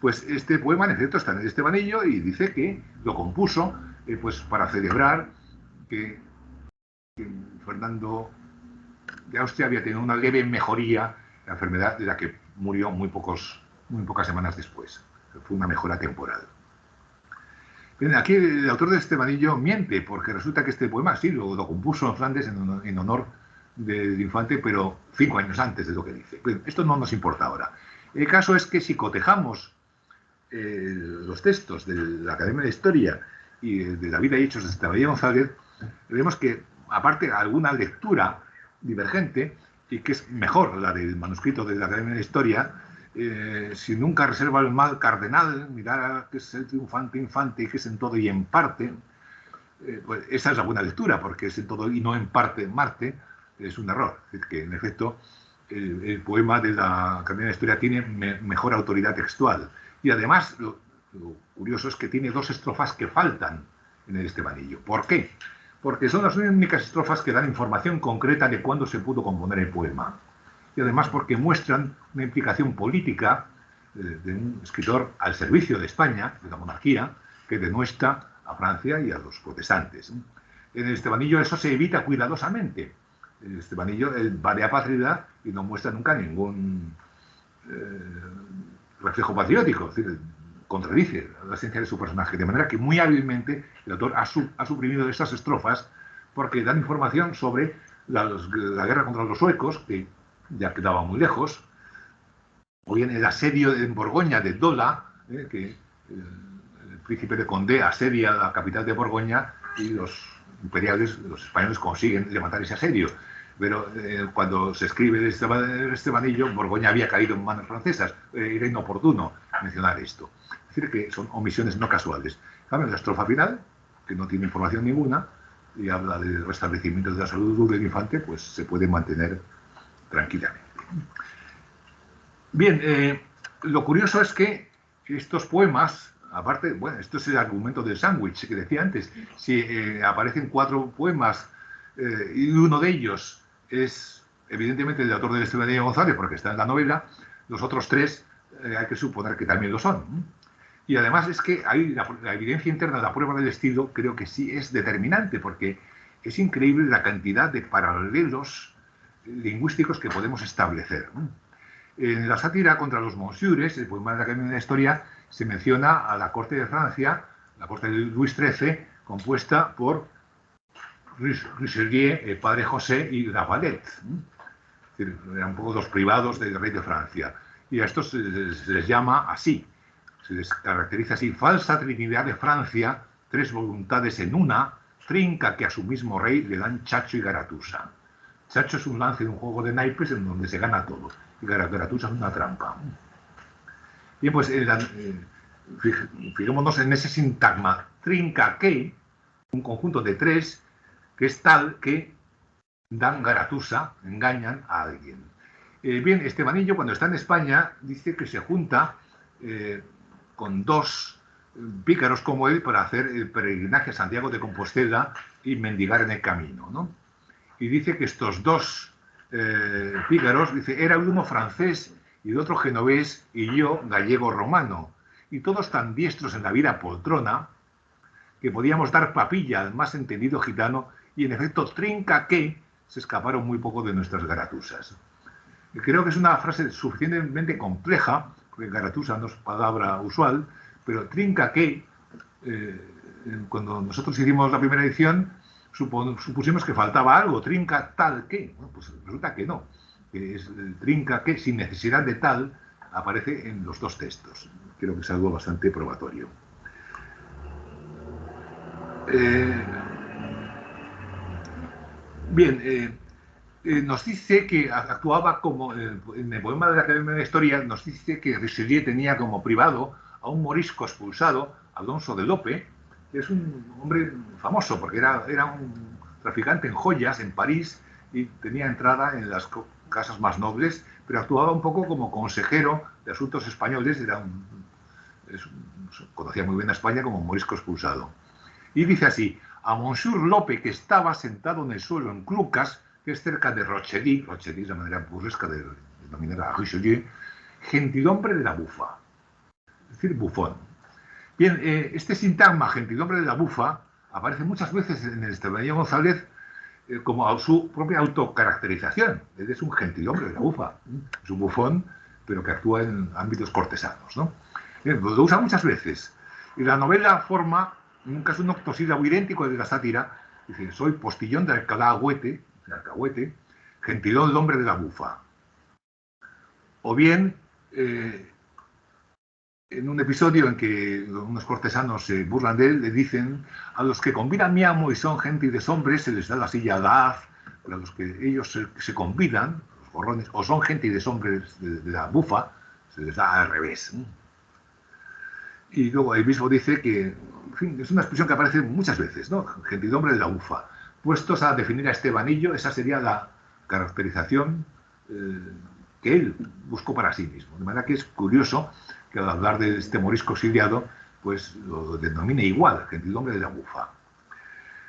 pues este poema en efecto está en el Estebanillo y dice que lo compuso pues para celebrar que Fernando de Austria había tenido una leve mejoría, la enfermedad de la que murió muy pocas semanas después. Fue una mejora temporal. Bien, aquí el autor de Estebanillo miente, porque resulta que este poema sí lo compuso en Flandes en honor del infante, pero 5 años antes de lo que dice. Bien, esto no nos importa ahora. El caso es que si cotejamos los textos de la Academia de Historia y de la vida y hechos de Estebanillo González, vemos que, aparte de alguna lectura divergente, y que es mejor la del manuscrito de la Academia de Historia, si nunca reserva el mal cardenal, mirar que es el triunfante infante y que es en todo y en parte, pues esa es la buena lectura, porque es en todo y no en parte Marte, es un error. Es decir, que en efecto el poema de la Academia de Historia tiene mejor autoridad textual. Y además, lo curioso es que tiene 2 estrofas que faltan en el Estebanillo. ¿Por qué? Porque son las únicas estrofas que dan información concreta de cuándo se pudo componer el poema. Y además porque muestran una implicación política de un escritor al servicio de España, de la monarquía, que denuestra a Francia y a los protestantes. En el Estebanillo eso se evita cuidadosamente. El Estebanillo va de apátrida y no muestra nunca ningún reflejo patriótico, es decir, contradice la esencia de su personaje, de manera que muy hábilmente el autor ha suprimido estas estrofas porque dan información sobre la guerra contra los suecos, que ya quedaba muy lejos, o bien el asedio en Borgoña de Dola, que el príncipe de Condé asedia la capital de Borgoña y los imperiales, los españoles, consiguen levantar ese asedio. Pero cuando se escribe el Estebanillo, Borgoña había caído en manos francesas. Era inoportuno mencionar esto. Es decir, que son omisiones no casuales. En la estrofa final, que no tiene información ninguna, y habla del restablecimiento de la salud del infante, pues se puede mantener tranquilamente. Bien, lo curioso es que estos poemas, aparte, bueno, esto es el argumento del sándwich que decía antes, si aparecen 4 poemas y uno de ellos es evidentemente el autor del Estebanillo González, porque está en la novela, los otros 3 hay que suponer que también lo son. Y además es que hay la evidencia interna de la prueba del estilo, creo que sí es determinante, porque es increíble la cantidad de paralelos lingüísticos que podemos establecer. En la sátira contra los monsiures, el poema de la Academia de la Historia, se menciona a la corte de Francia, la corte de Luis XIII, compuesta por Richelieu, el padre José y Lavalette. Eran un poco los privados del rey de Francia. Y a estos se les llama así, se les caracteriza así: falsa trinidad de Francia, 3 voluntades en una, trinca que a su mismo rey le dan Chacho y Garatusa. Chacho es un lance de un juego de naipes en donde se gana todo, y Garatusa es una trampa. Bien, pues fijémonos en ese sintagma: trinca que, un conjunto de 3, que es tal que dan Garatusa, engañan a alguien. Bien, Estebanillo, cuando está en España, dice que se junta con 2 pícaros como él para hacer el peregrinaje a Santiago de Compostela y mendigar en el camino, ¿no? Y dice que estos 2 pícaros, dice, era uno francés y el otro genovés y yo gallego-romano, y todos tan diestros en la vida poltrona que podíamos dar papilla al más entendido gitano, y en efecto, trinca que se escaparon muy poco de nuestras garatusas. Creo que es una frase suficientemente compleja, porque garatusa no es palabra usual, pero trinca que, cuando nosotros hicimos la primera edición, supusimos que faltaba algo, trinca tal que. Bueno, pues resulta que no, que es trinca que, sin necesidad de tal, aparece en los 2 textos. Creo que es algo bastante probatorio. Bien, nos dice que actuaba como, en el poema de la Academia de Historia, nos dice que Richelieu tenía como privado a un morisco expulsado, Alonso de Lope, que es un hombre famoso porque era un traficante en joyas en París y tenía entrada en las casas más nobles, pero actuaba un poco como consejero de asuntos españoles, conocía muy bien a España como morisco expulsado. Y dice así: a Monsieur Lope, que estaba sentado en el suelo en Clucas, que es cerca de Rochely es la manera burlesca de denominar a Richelieu, gentilhombre de la bufa, es decir, bufón. Bien, este sintagma, gentilhombre de la bufa, aparece muchas veces en el Estebanillo González como su propia autocaracterización. Él es un gentilhombre de la bufa, es un bufón, pero que actúa en ámbitos cortesanos, ¿no? Bien, lo usa muchas veces. Y la novela forma, nunca es un octosílabo idéntico de la sátira. Dice: soy postillón de Alcahuete, gentilón el hombre de la bufa. O bien, en un episodio en que unos cortesanos se burlan de él, le dicen: a los que convidan mi amo y son gentiles hombres, se les da la silla a pero a los que ellos se convidan, gorrones, o son gentileshombres de la bufa, se les da al revés. Y luego él mismo dice que, en fin, es una expresión que aparece muchas veces, ¿no? Gentilhombre de la bufa. Puestos a definir a Estebanillo, esa sería la caracterización que él buscó para sí mismo. De manera que es curioso que al hablar de este morisco exiliado, pues lo denomine igual, gentilhombre de la bufa.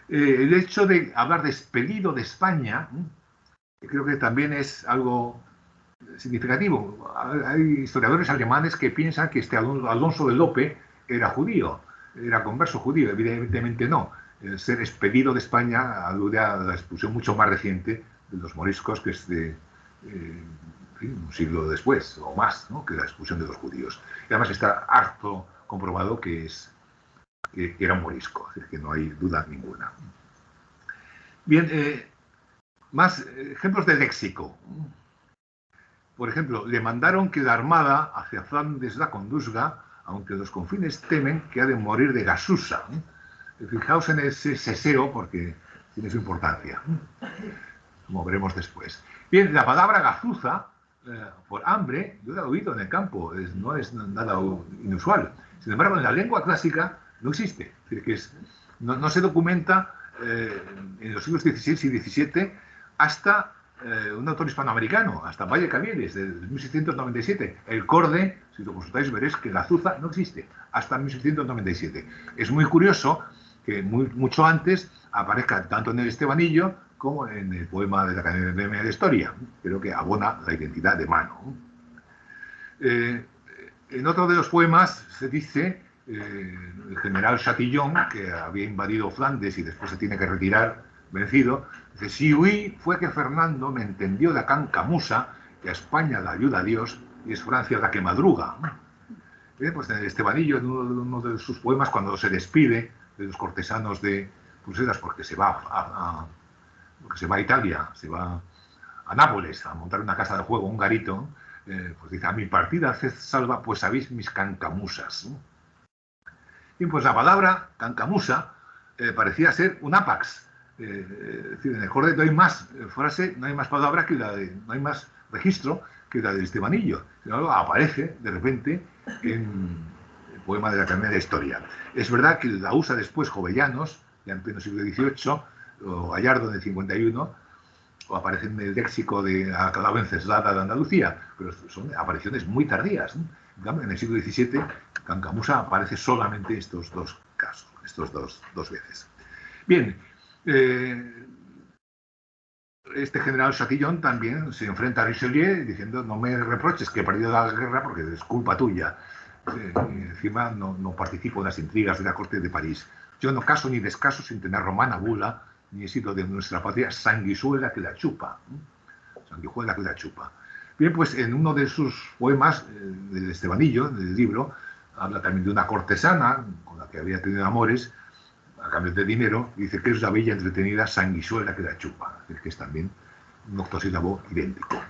El hecho de hablar de expelido de España, creo que también es algo significativo. Hay historiadores alemanes que piensan que este Alonso de Lope era judío, era converso judío. Evidentemente no. El ser expelido de España alude a la expulsión mucho más reciente de los moriscos, que es de un siglo después o más, ¿no?, que la expulsión de los judíos. Y además está harto comprobado que era un morisco, es decir, que no hay duda ninguna. Bien, más ejemplos de léxico. Por ejemplo, le mandaron que la armada hacia Flandes la conduzga, aunque los confines temen que ha de morir de gasusa. Fijaos en ese seseo porque tiene su importancia, como veremos después. Bien, la palabra gazuza, por hambre, yo la he oído en el campo, no es nada inusual. Sin embargo, en la lengua clásica no existe. Es decir, que no se documenta en los siglos XVI y XVII hasta un autor hispanoamericano, hasta Valle Cavieres, de 1697. El corde, si lo consultáis veréis que gazuza no existe, hasta 1697. Es muy curioso que mucho antes aparezca tanto en el Estebanillo como en el poema de la Academia de Historia. Creo que abona la identidad de mano. En otro de los poemas se dice el general Chatillon, que había invadido Flandes y después se tiene que retirar vencido, dice: si huí fue que Fernando me entendió de cancamusa, que a España la ayuda a Dios y es Francia la que madruga. Pues en el Estebanillo, en uno de sus poemas, cuando se despide de los cortesanos de Bruselas porque se va a Italia, se va a Nápoles a montar una casa de juego, un garito, pues dice: a mi partida haced salva, pues sabéis mis cancamusas. Y pues la palabra cancamusa parecía ser un ápax. Es decir, en el corde no hay más frase, no hay más palabra que la de, no hay más registro que la del Estebanillo. Luego aparece de repente en el poema de la Academia de Historia. Es verdad que la usa después Jovellanos, ya en pleno siglo XVIII, o Gallardo en el 51, o aparece en el léxico de la Calao Venceslada de Andalucía, pero son apariciones muy tardías. En cambio, en el siglo XVII, cancamusa aparece solamente estos dos casos, estos dos veces. Bien, este general Chatillon también se enfrenta a Richelieu diciendo: no me reproches que he perdido la guerra porque es culpa tuya. Encima no participo en las intrigas de la corte de París. Yo no caso ni descaso sin tener romana bula, ni he sido de nuestra patria sanguisuela que la chupa. Sanguijuela que la chupa. Bien, pues en uno de sus poemas, del Estebanillo, del libro, habla también de una cortesana con la que había tenido amores a cambio de dinero, y dice que es la bella entretenida sanguisuela que la chupa, es que es también un octosílabo idéntico.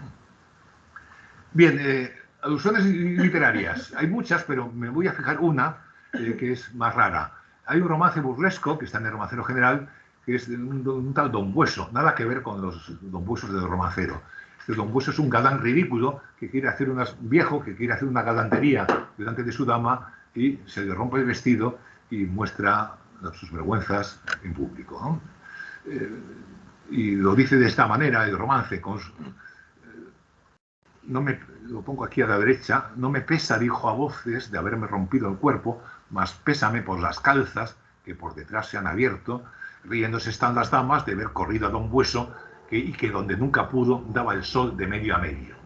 Bien, alusiones literarias. Hay muchas, pero me voy a fijar una que es más rara. Hay un romance burlesco que está en el Romancero General, que es de un tal Don Bueso, nada que ver con los Don Buesos del Romancero. Este Don Bueso es un galán ridículo que quiere hacer viejo que quiere hacer una galantería delante de su dama y se le rompe el vestido y muestra sus vergüenzas en público, ¿no? Y lo dice de esta manera el romance, lo pongo aquí a la derecha: no me pesa, dijo a voces, de haberme rompido el cuerpo, mas pésame por las calzas que por detrás se han abierto. Riéndose están las damas de ver corrido a Don Bueso, y que donde nunca pudo daba el sol de medio a medio.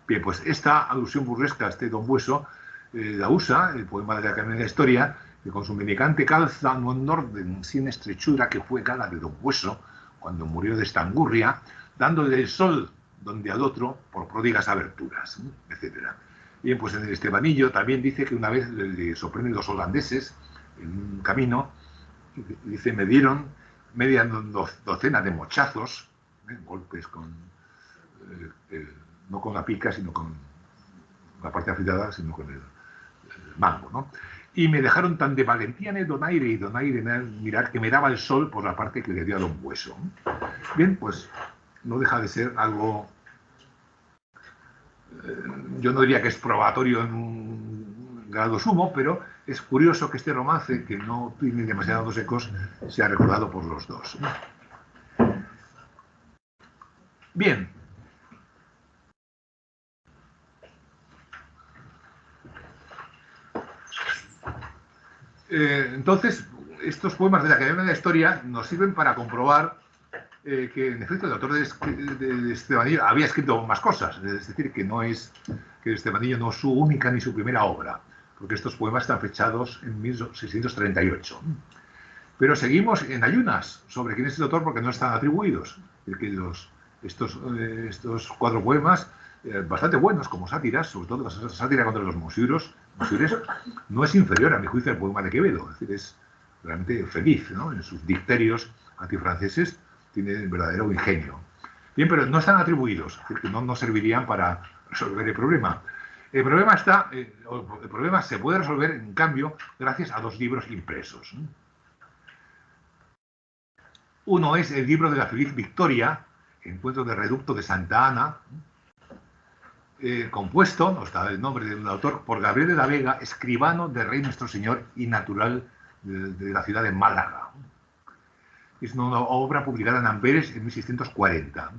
Bien, pues esta alusión burlesca a este Don Bueso la usa el poema de la Academia de Historia, que con su mendicante calza no en orden sin estrechura, que fue gala de Don Bueso cuando murió de estangurria, dándole el sol donde al otro por pródigas aberturas, etc. Bien, pues en el Estebanillo también dice que una vez le sorprenden los holandeses en un camino, dice: me dieron media docena de mochazos, golpes no con la pica, sino con la parte afilada, sino con el mango, ¿no? Y me dejaron tan de valentía en el donaire y donaire en el mirar, que me daba el sol por la parte que le dio a Don Bueso. Bien, pues no deja de ser algo yo no diría que es probatorio en un grado sumo, pero es curioso que este romance, que no tiene demasiados ecos, sea recordado por los dos. Bien. Entonces, estos poemas de la Academia de la Historia nos sirven para comprobar que, en efecto, el autor de Estebanillo había escrito más cosas. Es decir, que no es que Estebanillo no es su única ni su primera obra, porque estos poemas están fechados en 1638. Pero seguimos en ayunas sobre quién es el autor porque no están atribuidos. Es decir, que estos 4 poemas, bastante buenos como sátiras, sobre todo la sátira contra los monsiures, no es inferior, a mi juicio, al poema de Quevedo. Es decir, es realmente feliz, ¿no? En sus dicterios antifranceses tiene verdadero ingenio. Bien, pero no están atribuidos, es decir, que no servirían para resolver el problema. El problema se puede resolver, en cambio, gracias a 2 libros impresos. Uno es el libro de la Feliz Victoria, Encuentro de Reducto de Santa Ana, compuesto, no está el nombre del autor, por Gabriel de la Vega, escribano del Rey Nuestro Señor y natural de la ciudad de Málaga. Es una obra publicada en Amberes en 1640.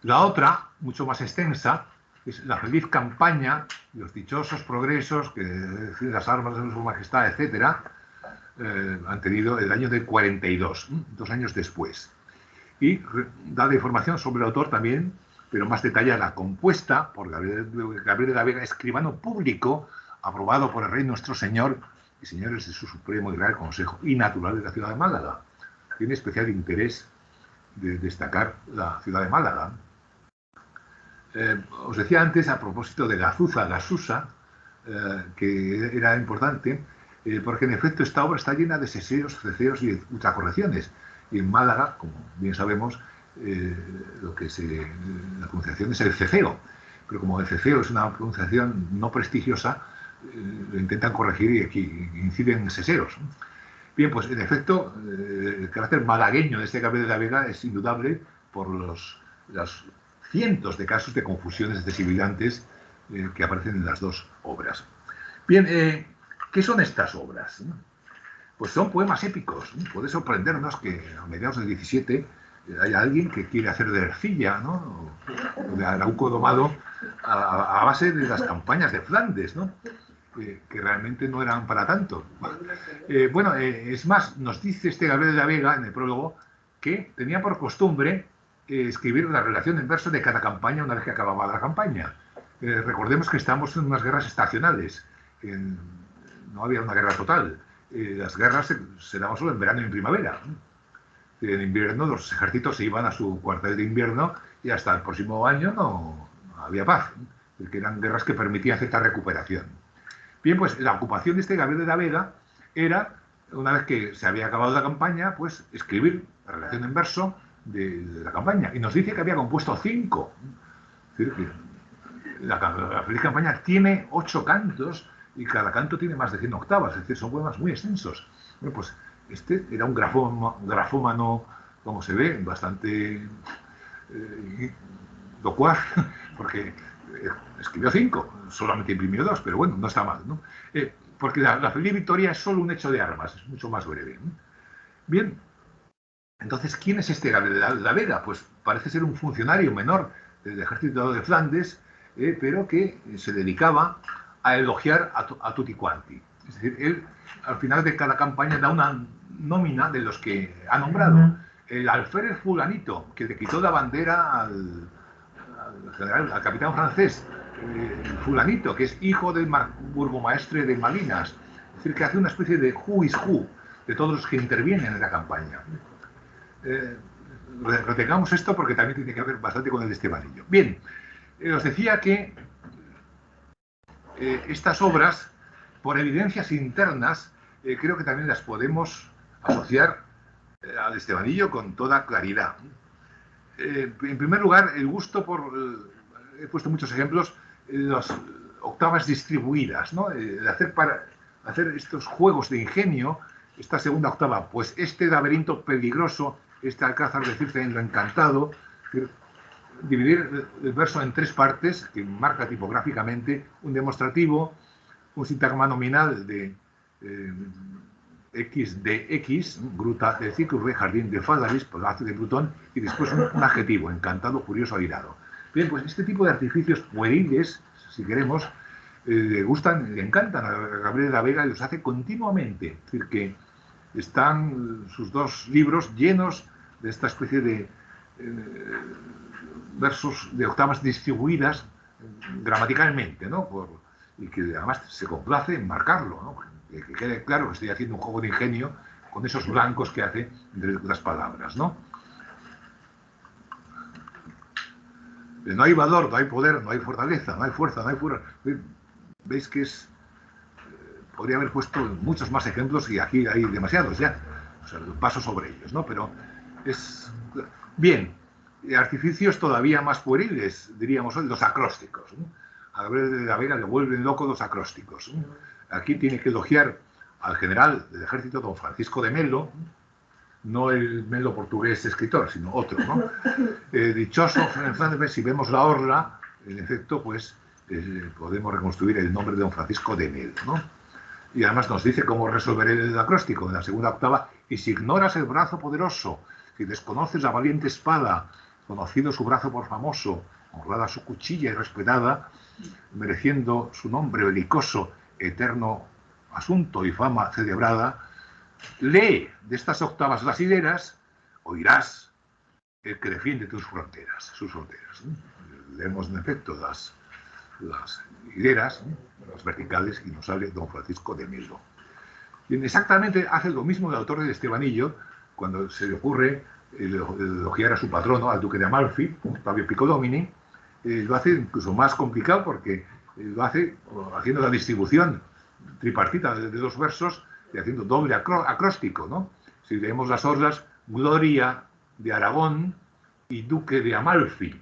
La otra, mucho más extensa, es La Feliz Campaña, los dichosos progresos que las armas de su majestad, etcétera, han tenido el año de 42, 2 años después. Y da información sobre el autor también, pero más detallada, compuesta por Gabriel de la Vega, escribano público, aprobado por el Rey Nuestro Señor y señores de su Supremo y Real Consejo, y natural de la ciudad de Málaga. Tiene especial interés de destacar la ciudad de Málaga. Os decía antes, a propósito de Gasusa, que era importante, porque en efecto esta obra está llena de seseos, ceceos y ultracorrecciones. Y en Málaga, como bien sabemos, la pronunciación es el ceceo. Pero como el ceceo es una pronunciación no prestigiosa, lo intentan corregir y aquí inciden seseos. Bien, pues en efecto, el carácter malagueño de este Gabriel de la Vega es indudable por los cientos de casos de confusiones desibilantes que aparecen en las 2 obras. Bien, ¿qué son estas obras? Pues son poemas épicos. Puede sorprendernos que a mediados del 17 haya alguien que quiere hacer de Ercilla, ¿no? O de Arauco domado a base de las campañas de Flandes, ¿no? Que realmente no eran para tanto. Es más, nos dice este Gabriel de la Vega en el prólogo que tenía por costumbre escribir la relación en verso de cada campaña una vez que acababa la campaña. Recordemos que estamos en unas guerras estacionales, no había una guerra total. Las guerras se daban solo en verano y en primavera. En invierno los ejércitos se iban a su cuartel de invierno y hasta el próximo año no había paz, porque eran guerras que permitían cierta recuperación. Bien, pues la ocupación de este Gabriel de la Vega era, una vez que se había acabado la campaña, pues escribir la relación en verso de la campaña. Y nos dice que había compuesto 5. Es decir, que la Feliz Campaña tiene 8 cantos y cada canto tiene más de 100 octavas, es decir, son poemas muy extensos. Bueno, pues este era un grafómano, como se ve, bastante locuaz, porque escribió 5, solamente imprimió 2, pero bueno, no está mal, ¿no? Porque la Feliz Victoria es solo un hecho de armas, es mucho más breve, ¿no? Bien, entonces, ¿quién es este Gabriel de la Vega? Pues parece ser un funcionario menor del ejército de Flandes, pero que se dedicaba a elogiar a tutti quanti. Es decir, él al final de cada campaña da una nómina de los que ha nombrado. El alférez fulanito, que le quitó la bandera al general, al capitán francés, el fulanito, que es hijo del burgomaestre de Malinas. Es decir, que hace una especie de who is who de todos los que intervienen en la campaña. Retengamos esto porque también tiene que ver bastante con el Estebanillo. Bien, os decía que estas obras, por evidencias internas, creo que también las podemos asociar al Estebanillo con toda claridad. En primer lugar, el gusto por, he puesto muchos ejemplos, las octavas distribuidas, ¿no? Para hacer estos juegos de ingenio, esta segunda octava, pues este laberinto peligroso, este alcázar de Circe en lo encantado, dividir el verso en tres partes que marca tipográficamente un demostrativo, un sintagma nominal de X de X, gruta de Cicurre, jardín de Fadaris, palacio de Plutón, y después un adjetivo, encantado, curioso, airado. Bien, pues este tipo de artificios pueriles, si queremos, le gustan, le encantan a Gabriel de la Vega y los hace continuamente. Es decir, que están sus dos libros llenos de esta especie de versos de octavas distribuidas gramaticalmente, ¿no? Y que además se complace en marcarlo, ¿no? Que quede claro que estoy haciendo un juego de ingenio con esos blancos que hace entre las palabras, ¿no? No hay valor, no hay poder, no hay fortaleza, no hay fuerza, no hay fuerza. Veis que es... podría haber puesto muchos más ejemplos y aquí hay demasiados ya. O sea, paso sobre ellos, ¿no? Pero es... Bien, artificios todavía más pueriles, diríamos hoy, los acrósticos, ¿no? A Gabriel de la Vega le vuelven loco los acrósticos, ¿no? Aquí tiene que elogiar al general del ejército, don Francisco de Melo, no el Melo portugués escritor, sino otro, ¿no? Dichoso, si vemos la orla, en efecto, pues podemos reconstruir el nombre de don Francisco de Melo, ¿no? Y además nos dice cómo resolver el acróstico en la segunda octava. Y si ignoras el brazo poderoso, si desconoces la valiente espada, conocido su brazo por famoso, honrada su cuchilla y respetada, mereciendo su nombre belicoso, eterno asunto y fama celebrada, lee de estas octavas las hileras, oirás el que defiende sus fronteras. Leemos en efecto las hileras, las verticales, y nos sale don Francisco de Melo. Bien, exactamente hace lo mismo el autor del Estebanillo cuando se le ocurre elogiar a su patrono, al duque de Amalfi, Octavio Piccolomini. Lo hace incluso más complicado porque lo hace haciendo la distribución tripartita de dos versos y haciendo doble acróstico, ¿no? Si leemos las orlas, Gloria de Aragón y Duque de Amalfi,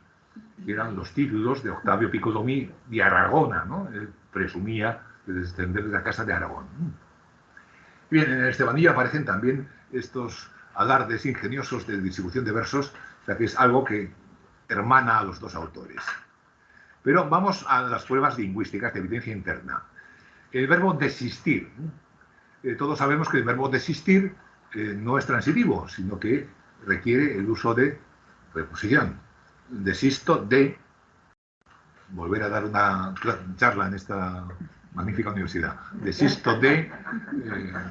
que eran los títulos de Octavio Piccolomini de Aragona, ¿no? Él presumía de descender de la casa de Aragón. Bien, en el Estebanillo aparecen también estos alardes ingeniosos de distribución de versos, o sea que es algo que hermana a los dos autores. Pero vamos a las pruebas lingüísticas de evidencia interna. El verbo desistir. Todos sabemos que el verbo desistir no es transitivo, sino que requiere el uso de preposición. Desisto de volver a dar una charla en esta magnífica universidad. Desisto de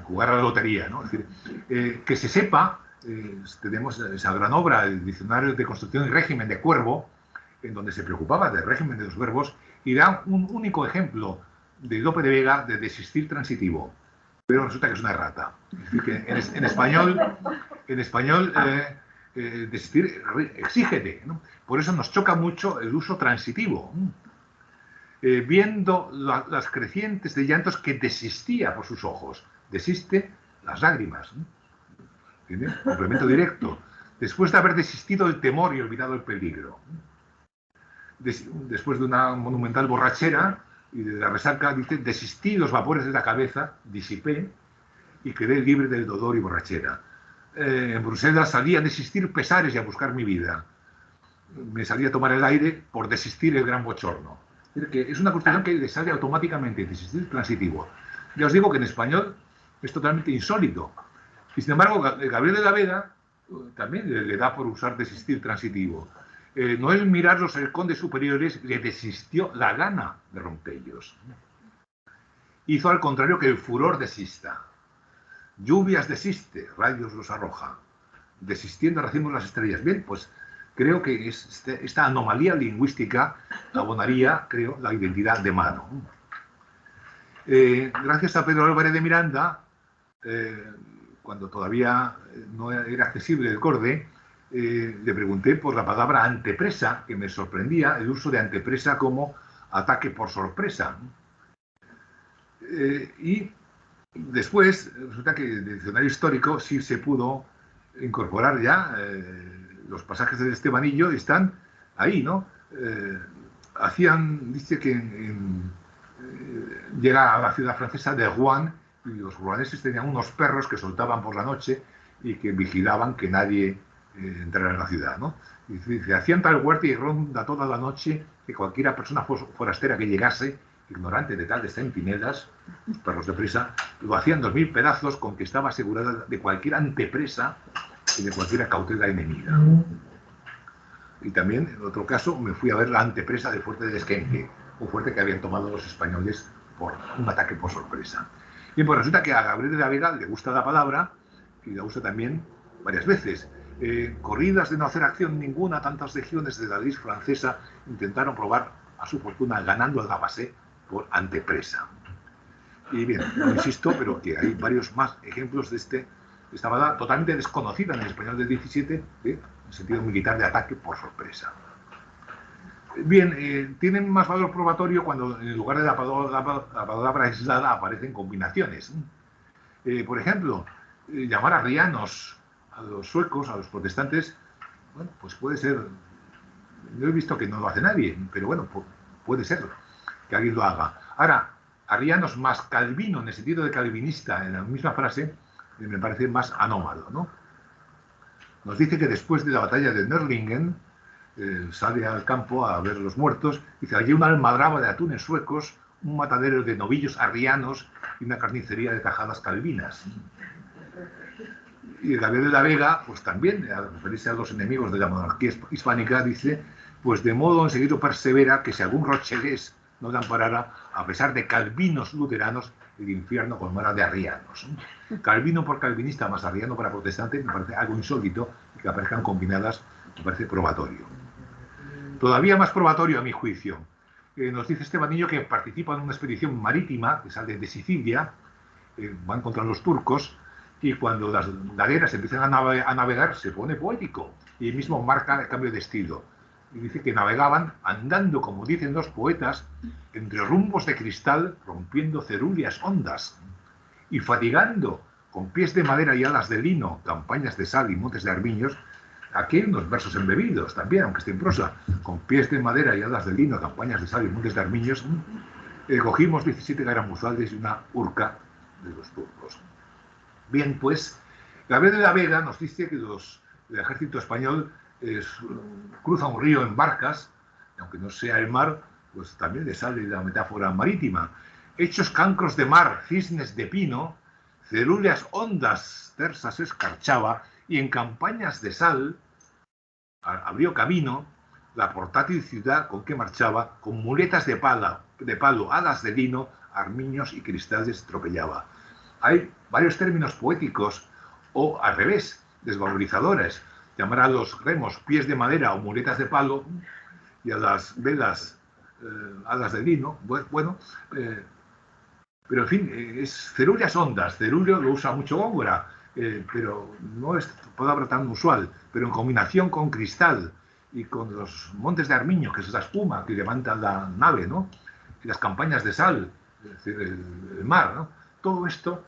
jugar a la lotería, ¿no? Es decir, que se sepa, tenemos esa gran obra, el Diccionario de Construcción y Régimen de Cuervo, en donde se preocupaba del régimen de los verbos, y da un único ejemplo de Lope de Vega de desistir transitivo, pero resulta que es una errata. Es decir, que en español desistir, exígete, ¿no? Por eso nos choca mucho el uso transitivo. Viendo las crecientes de llantos que desistía por sus ojos. Desiste las lágrimas. ¿Entiende? Complemento directo. Después de haber desistido el temor y olvidado el peligro. Después de una monumental borrachera y de la resaca, dice, desistí los vapores de la cabeza, disipé, y quedé libre del dolor y borrachera. En Bruselas salí a desistir pesares y a buscar mi vida. Me salí a tomar el aire por desistir el gran bochorno. Es decir, que es una construcción que le sale automáticamente, desistir transitivo. Ya os digo que en español es totalmente insólito. Y sin embargo, Gabriel de la Vega también le da por usar desistir transitivo. No es mirar los halcones superiores, le desistió la gana de romperlos. Hizo al contrario que el furor desista. Lluvias desiste, rayos los arroja. Desistiendo racimos las estrellas. Bien, pues creo que esta anomalía lingüística abonaría, creo, la identidad de mano. Gracias a Pedro Álvarez de Miranda, cuando todavía no era accesible el corde, le pregunté por la palabra antepresa, que me sorprendía el uso de antepresa como ataque por sorpresa. Y después, resulta que en el diccionario histórico sí se pudo incorporar ya los pasajes del Estebanillo, están ahí, ¿no? Dice que llega a la ciudad francesa de Rouen y los rouenneses tenían unos perros que soltaban por la noche y que vigilaban que nadie entrar en la ciudad, ¿no? Y dice, hacían tal huerta y ronda toda la noche que cualquiera persona forastera que llegase, ignorante de tales centinelas, los perros de presa, lo hacían 2000 pedazos con que estaba asegurada de cualquier antepresa y de cualquier cautela enemiga. Y también, en otro caso, me fui a ver la antepresa del fuerte de Esquenque, un fuerte que habían tomado los españoles por un ataque por sorpresa. Bien, pues resulta que a Gabriel de la Vega le gusta la palabra y la usa también varias veces. Corridas de no hacer acción ninguna, tantas legiones de la ley francesa intentaron probar a su fortuna ganando al Gavasé por antepresa. Y bien, no insisto, pero que hay varios más ejemplos de esta palabra totalmente desconocida en el español del 17, en sentido militar de ataque por sorpresa. Bien, tienen más valor probatorio cuando en lugar de la palabra aislada aparecen combinaciones. Por ejemplo, llamar arrianos a los suecos, a los protestantes, bueno, pues puede ser, no he visto que no lo hace nadie, pero bueno, puede ser que alguien lo haga. Ahora, arrianos más Calvino, en el sentido de calvinista, en la misma frase, me parece más anómalo, ¿no? Nos dice que después de la batalla de Nördlingen, sale al campo a ver los muertos, dice, allí una almadraba de atunes suecos, un matadero de novillos arrianos y una carnicería de tajadas calvinas. Y Gabriel de la Vega, pues también, al referirse a los enemigos de la monarquía hispánica, dice, pues de modo enseguida persevera que si algún rochelés no le amparara, a pesar de calvinos luteranos, el infierno colmara de arrianos. Calvino por calvinista más arriano para protestante me parece algo insólito, y que aparezcan combinadas me parece probatorio. Todavía más probatorio a mi juicio. Nos dice Estebanillo que participa en una expedición marítima que sale de Sicilia, van contra los turcos, y cuando las galeras empiezan a navegar se pone poético, y mismo marca el cambio de estilo. Y dice que navegaban andando, como dicen los poetas, entre rumbos de cristal, rompiendo cerúleas hondas, y fatigando con pies de madera y alas de lino, campañas de sal y montes de armiños. Aquí hay unos versos embebidos también, aunque esté en prosa, con pies de madera y alas de lino, campañas de sal y montes de armiños. Cogimos 17 garamuzales y una urca de los turcos. Bien, pues, Gabriel de la Vega nos dice que el ejército español cruza un río en barcas, y aunque no sea el mar, pues también le sale la metáfora marítima. Hechos cancros de mar, cisnes de pino, cerúleas hondas, tersas escarchaba, y en campañas de sal abrió camino la portátil ciudad con que marchaba, con muletas de palo, alas de lino, armiños y cristales atropellaba. Hay varios términos poéticos, o al revés, desvalorizadores. Llamar a los remos pies de madera o muletas de palo, y a las velas alas de lino, bueno, pero en fin, es cerúleas hondas. Cerúleo lo usa mucho Góngora, pero no es palabra tan usual, pero en combinación con cristal y con los montes de armiño, que es la espuma que levanta la nave, ¿no? Y las campañas de sal, es decir, el mar, ¿no? Todo esto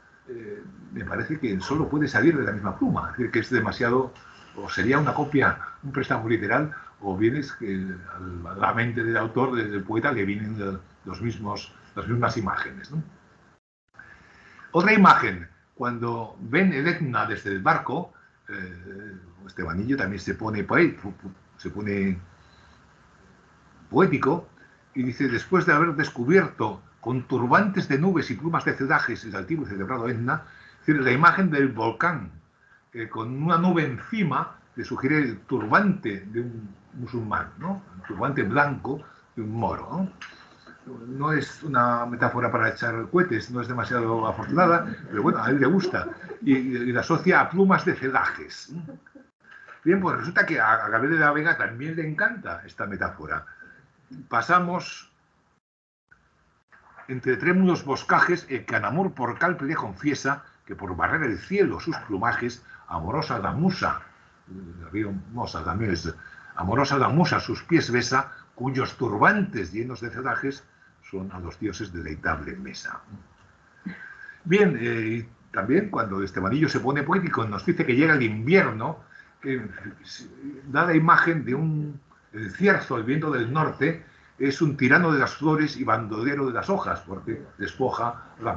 me parece que solo puede salir de la misma pluma, es decir, que es demasiado, o sería una copia, un préstamo literal, o bien es que a la mente del autor, del poeta, le vienen las mismas imágenes, ¿no? Otra imagen, cuando ven el Etna desde el barco, Estebanillo también se pone poético, y dice, después de haber descubierto con turbantes de nubes y plumas de cedajes el altivo y celebrado Etna, es decir, la imagen del volcán, con una nube encima, le sugiere el turbante de un musulmán, ¿no? El turbante blanco de un moro, ¿no? No es una metáfora para echar cohetes, no es demasiado afortunada, pero bueno, a él le gusta. Y la asocia a plumas de cedajes. Bien, pues resulta que a Gabriel de la Vega también le encanta esta metáfora. Pasamos entre trémulos boscajes el que Anamur por calpe le confiesa que por barrer el cielo sus plumajes, amorosa la musa, río Mosa también es, amorosa la musa sus pies besa, cuyos turbantes llenos de cedajes son a los dioses deleitable mesa. Bien, y también cuando Estebanillo se pone poético nos dice que llega el invierno, da la imagen de el cierzo, el viento del norte, es un tirano de las flores y bandolero de las hojas, porque despoja la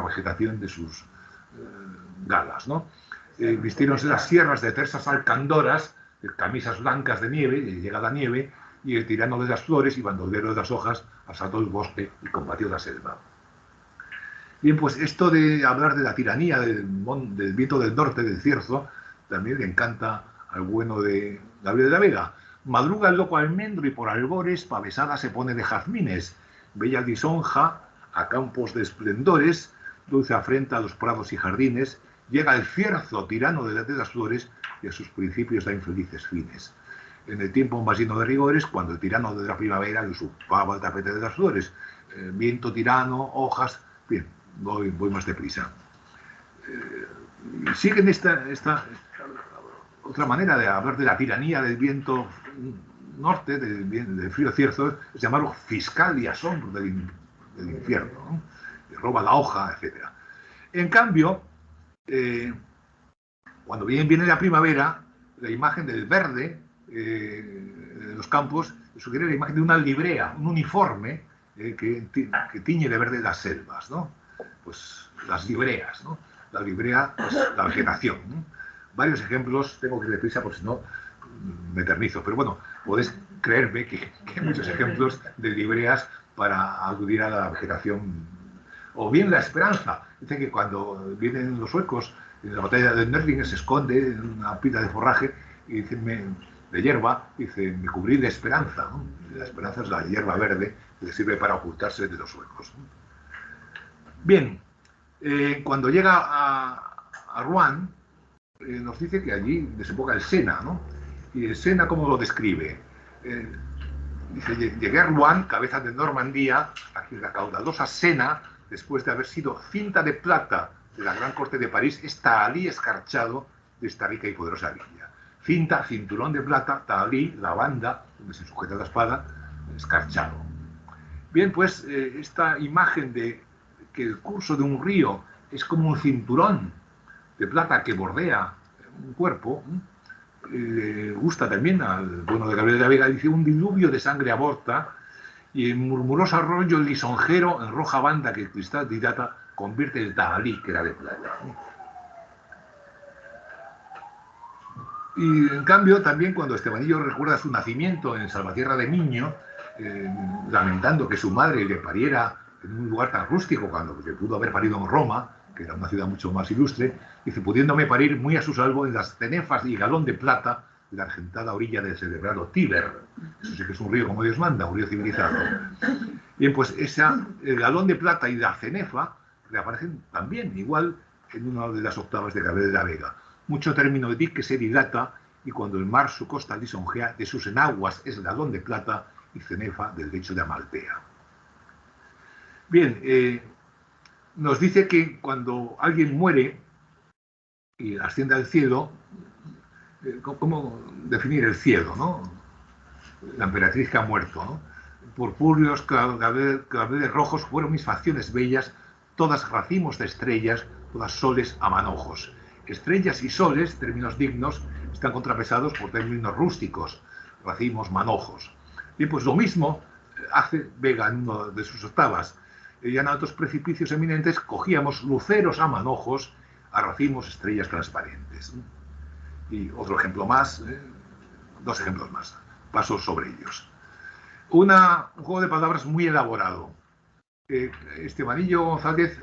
vegetación de sus galas, ¿no? vistiéronse las sierras de tersas alcandoras, camisas blancas de nieve, de llegada a nieve, y el tirano de las flores y bandolero de las hojas asaltó el bosque y combatió la selva. Bien, pues esto de hablar de la tiranía del viento del norte, del cierzo, también le encanta al bueno de Gabriel de la Vega. Madruga el loco almendro y por albores pavesada se pone de jazmines, bella lisonja a campos de esplendores, dulce afrenta a los prados y jardines, llega el cierzo tirano de las flores y a sus principios da infelices fines. En el tiempo más lleno de rigores, cuando el tirano de la primavera le usurpaba el tapete de las flores, viento tirano, hojas, bien, voy más deprisa. Siguen esta otra manera de hablar de la tiranía del viento norte, del frío cierzo, es llamarlo fiscal y asombro del infierno, ¿no? Le roba la hoja, etc. En cambio, cuando viene la primavera, la imagen del verde de los campos sugiere la imagen de una librea, un uniforme que tiñe de verde las selvas, ¿no? Pues las libreas, ¿no? La librea es la vegetación, ¿no? Varios ejemplos, tengo que ir deprisa porque si no me eternizo, pero bueno, podéis creerme que hay muchos ejemplos de libreas para aludir a la vegetación. O bien la esperanza. Dicen que cuando vienen los suecos en la batalla de Nördlingen se esconde en una pila de forraje y dicen de hierba, dice, me cubrí de esperanza, ¿no? La esperanza es la hierba verde que le sirve para ocultarse de los suecos, ¿no? Bien, cuando llega a Rouen, nos dice que allí desemboca el Sena, ¿no? Y el Sena, ¿cómo lo describe? Dice, llegué a Rouen, cabeza de Normandía, aquí la caudalosa Sena, después de haber sido cinta de plata de la gran corte de París, es tahalí escarchado de esta rica y poderosa villa. Cinta, cinturón de plata, tahalí, la banda, donde se sujeta la espada, escarchado. Bien, pues esta imagen de que el curso de un río es como un cinturón de plata que bordea un cuerpo, gusta también al bueno de Gabriel de la Vega. Dice, un diluvio de sangre aborta y en murmuroso arroyo el lisonjero en roja banda que el cristal dilata convierte el tahalí que era de plata. Y en cambio también cuando Estebanillo recuerda su nacimiento en Salvatierra de Miño, lamentando que su madre le pariera en un lugar tan rústico cuando le pudo haber parido en Roma, que era una ciudad mucho más ilustre, dice, pudiéndome parir muy a su salvo en las cenefas y galón de plata de la argentada orilla del celebrado Tíber. Eso sí que es un río como Dios manda, un río civilizado. Bien, pues el galón de plata y la cenefa reaparecen también, igual, en una de las octavas de Gabriel de la Vega. Mucho término de que se dilata, y cuando el mar su costa lisonjea, de sus enaguas es galón de plata y cenefa del lecho de Amaltea. Bien, nos dice que cuando alguien muere y asciende al cielo, ¿cómo definir el cielo, no? La emperatriz que ha muerto, ¿no? Purpúreos claveles rojos fueron mis facciones bellas, todas racimos de estrellas, todas soles a manojos. Estrellas y soles, términos dignos, están contrapesados por términos rústicos, racimos, manojos. Y pues lo mismo hace Vega en una de sus octavas. Ya en altos precipicios eminentes cogíamos luceros a manojos, a racimos, estrellas transparentes. Y otro ejemplo más, dos ejemplos más, paso sobre ellos. Un juego de palabras muy elaborado. Estebanillo González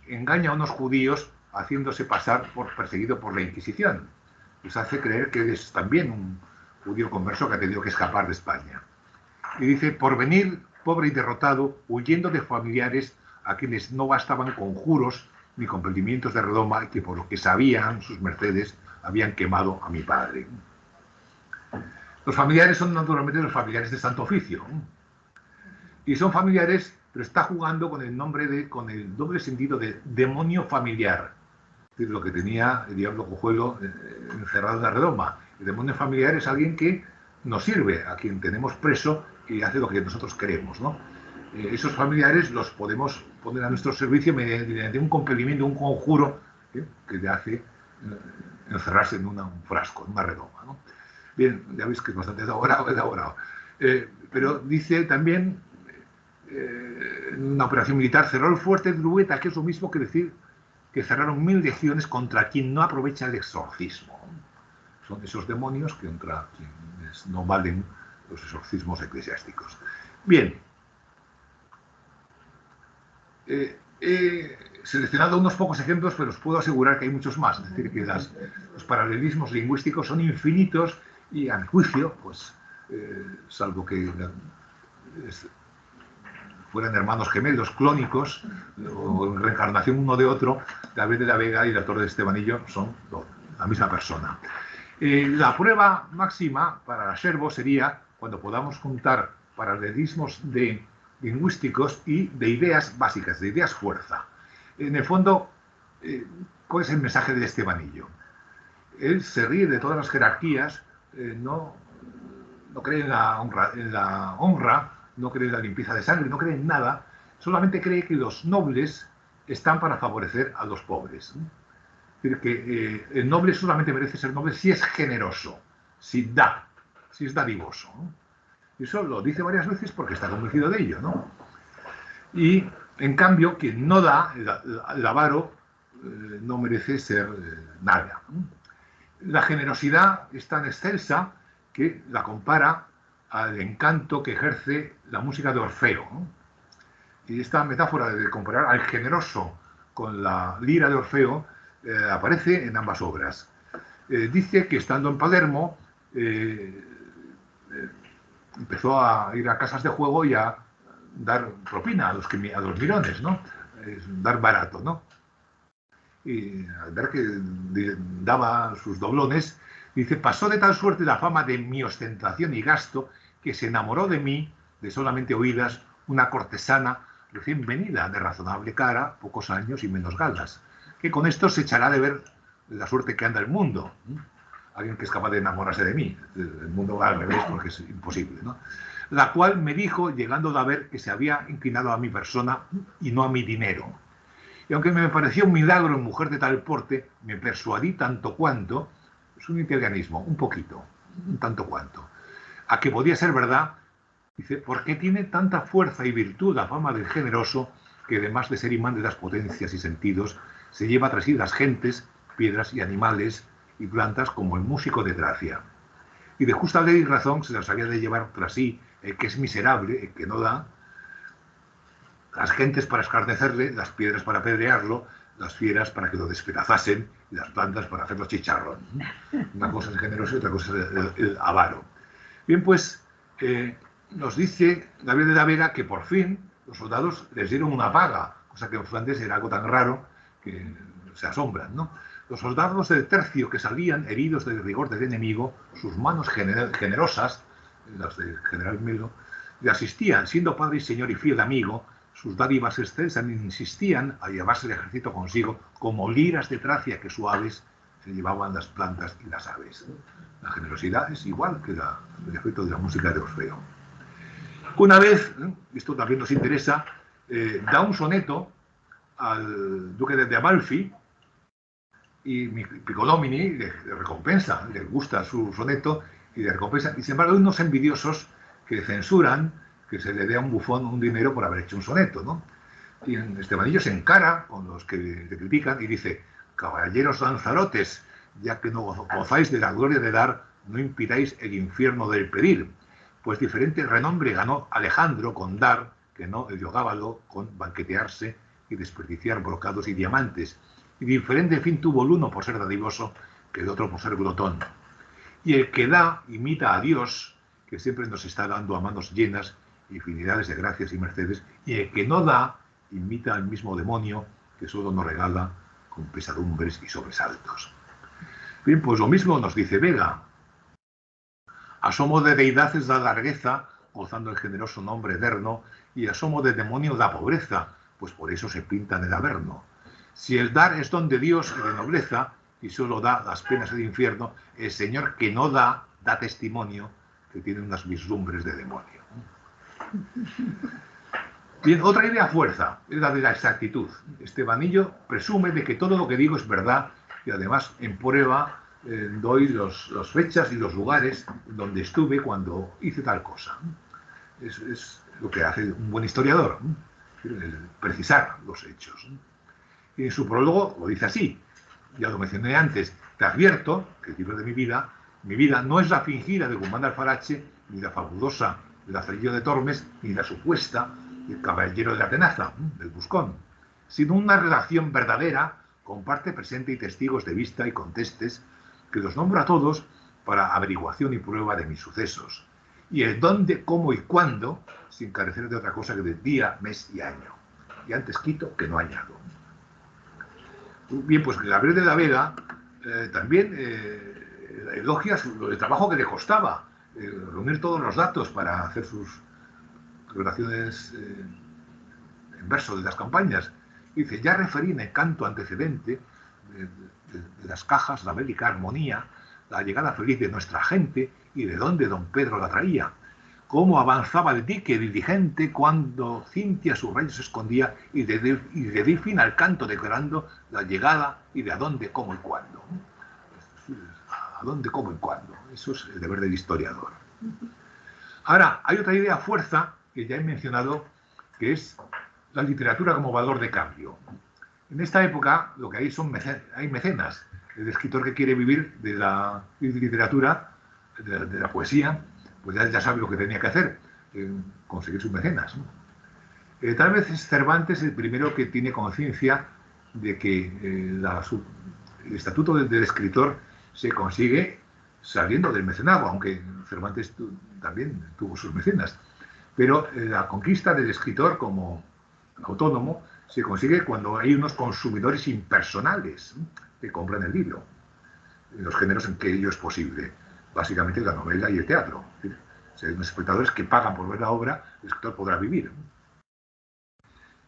engaña a unos judíos haciéndose pasar por perseguido por la Inquisición. Les hace creer que es también un judío converso que ha tenido que escapar de España. Y dice, por venir pobre y derrotado, huyendo de familiares a quienes no bastaban conjuros ni compelimientos de redoma, que por lo que sabían sus mercedes habían quemado a mi padre. Los familiares son naturalmente los familiares de Santo Oficio. Y son familiares, pero está jugando con el doble sentido de demonio familiar. Es decir, lo que tenía el diablo cojuelo encerrado en la redoma. El demonio familiar es alguien que nos sirve, a quien tenemos preso y hace lo que nosotros queremos, ¿no? Esos familiares los podemos poner a nuestro servicio mediante un compelimiento, un conjuro que le hace encerrarse en un frasco, en una redoma, ¿no? Bien, ya veis que es bastante elaborado. Pero dice también, en una operación militar, cerró el fuerte de Drueta, que es lo mismo que decir que cerraron 1000 legiones contra quien no aprovecha el exorcismo. Son esos demonios que contra quienes no valen los exorcismos eclesiásticos. Bien. He seleccionado unos pocos ejemplos, pero os puedo asegurar que hay muchos más. Es decir, que los paralelismos lingüísticos son infinitos y, a mi juicio, pues, salvo que fueran hermanos gemelos, clónicos, o en reencarnación uno de otro, David de la Vega y la Torre de Estebanillo son la misma persona. La prueba máxima para la Sherbo sería cuando podamos juntar paralelismos lingüísticos y de ideas básicas, de ideas fuerza. En el fondo, ¿cuál es el mensaje de Estebanillo? Él se ríe de todas las jerarquías, no cree en la honra, no cree en la limpieza de sangre, no cree en nada, solamente cree que los nobles están para favorecer a los pobres. Es decir, que el noble solamente merece ser noble si es generoso, si da, si es dadivoso, ¿no? Y eso lo dice varias veces porque está convencido de ello, ¿no? Y, en cambio, quien no da, el avaro, no merece ser nada, ¿no? La generosidad es tan excelsa que la compara al encanto que ejerce la música de Orfeo, ¿no? Y esta metáfora de comparar al generoso con la lira de Orfeo aparece en ambas obras. Dice que estando en Palermo empezó a ir a casas de juego y a dar propina a los mirones, ¿no? Dar barato, ¿no? Y al ver que daba sus doblones, dice, pasó de tal suerte la fama de mi ostentación y gasto que se enamoró de mí, de solamente oídas, una cortesana recién venida, de razonable cara, pocos años y menos galas, que con esto se echará de ver la suerte que anda el mundo. Alguien que es capaz de enamorarse de mí. El mundo va al revés porque es imposible, ¿no? La cual me dijo, llegando a ver que se había inclinado a mi persona y no a mi dinero. Y aunque me pareció un milagro en mujer de tal porte, me persuadí tanto cuanto, es un italianismo, un poquito, un tanto cuanto, a que podía ser verdad, dice, porque tiene tanta fuerza y virtud la fama del generoso, que además de ser imán de las potencias y sentidos, se lleva tras sí las gentes, piedras y animales y plantas como el músico de Tracia. Y de justa ley y razón se las había de llevar tras sí el que es miserable, el que no da, las gentes para escarnecerle, las piedras para apedrearlo, las fieras para que lo despedazasen y las plantas para hacerlo chicharrón. Una cosa es el generoso y otra cosa es el avaro. Bien, pues nos dice Gabriel de la Vega que por fin los soldados les dieron una paga, cosa que en Flandes era algo tan raro que se asombran, ¿no? Los soldados del tercio que salían heridos del rigor del enemigo, sus manos generosas, las del general Melo, le asistían, siendo padre y señor y fiel amigo, sus dádivas excelsas insistían a llevarse el ejército consigo como liras de Tracia que suaves se llevaban las plantas y las aves. La generosidad es igual que el efecto de la música de Orfeo. Una vez, esto también nos interesa, da un soneto al duque de Amalfi y Piccolomini le recompensa, le gusta su soneto y le recompensa. Y sin embargo hay unos envidiosos que censuran que se le dé a un bufón un dinero por haber hecho un soneto, ¿no? Y Estebanillo se encara con los que le critican y dice, caballeros lanzarotes, ya que no gozáis de la gloria de dar, no impidáis el infierno del pedir, pues diferente renombre ganó Alejandro con dar, que no el Yogábalo con banquetearse y desperdiciar brocados y diamantes, y diferente fin tuvo el uno por ser dadivoso que el otro por ser glotón. Y el que da imita a Dios, que siempre nos está dando a manos llenas infinidades de gracias y mercedes, y el que no da imita al mismo demonio que solo nos regala con pesadumbres y sobresaltos. Bien, pues lo mismo nos dice Vega. Asomo de deidad es la largueza, gozando el generoso nombre eterno, y asomo de demonio la pobreza, pues por eso se pintan el averno. Si el dar es don de Dios y de nobleza, y solo da las penas del infierno, el Señor que no da, da testimonio que tiene unas vislumbres de demonio. Bien, otra idea fuerza es la de la exactitud. Estebanillo presume de que todo lo que digo es verdad y además en prueba doy las fechas y los lugares donde estuve cuando hice tal cosa. Es lo que hace un buen historiador, precisar los hechos. Y en su prólogo lo dice así, ya lo mencioné antes: te advierto que el libro de mi vida no es la fingida de Guzmán de Alfarache, ni la fabulosa de Lazarillo de Tormes, ni la supuesta del Caballero de la Tenaza, del Buscón, sino una relación verdadera con parte presente y testigos de vista y contestes, que los nombro a todos para averiguación y prueba de mis sucesos, y el dónde, cómo y cuándo, sin carecer de otra cosa que de día, mes y año. Y antes quito que no añado. Bien, pues Gabriel de la Vega también elogia el trabajo que le costaba reunir todos los datos para hacer sus relaciones en verso de las campañas. Dice: ya referí en el canto antecedente de las cajas la bélica armonía, la llegada feliz de nuestra gente y de dónde don Pedro la traía, cómo avanzaba el dique diligente cuando Cintia sus rayos escondía, y de di fin al canto declarando la llegada y de a dónde, cómo y cuándo. A dónde, cómo y cuándo. Eso es el deber del historiador. Ahora, hay otra idea fuerza que ya he mencionado, que es la literatura como valor de cambio. En esta época lo que hay hay mecenas. El escritor que quiere vivir de la literatura, de la poesía, pues ya sabe lo que tenía que hacer, conseguir sus mecenas, ¿no? Tal vez es Cervantes el primero que tiene conciencia de que el estatuto del escritor se consigue saliendo del mecenazgo, aunque Cervantes también tuvo sus mecenas. Pero la conquista del escritor como autónomo se consigue cuando hay unos consumidores impersonales que compran el libro, en los géneros en que ello es posible, básicamente la novela y el teatro. Si hay unos espectadores que pagan por ver la obra, el escritor podrá vivir.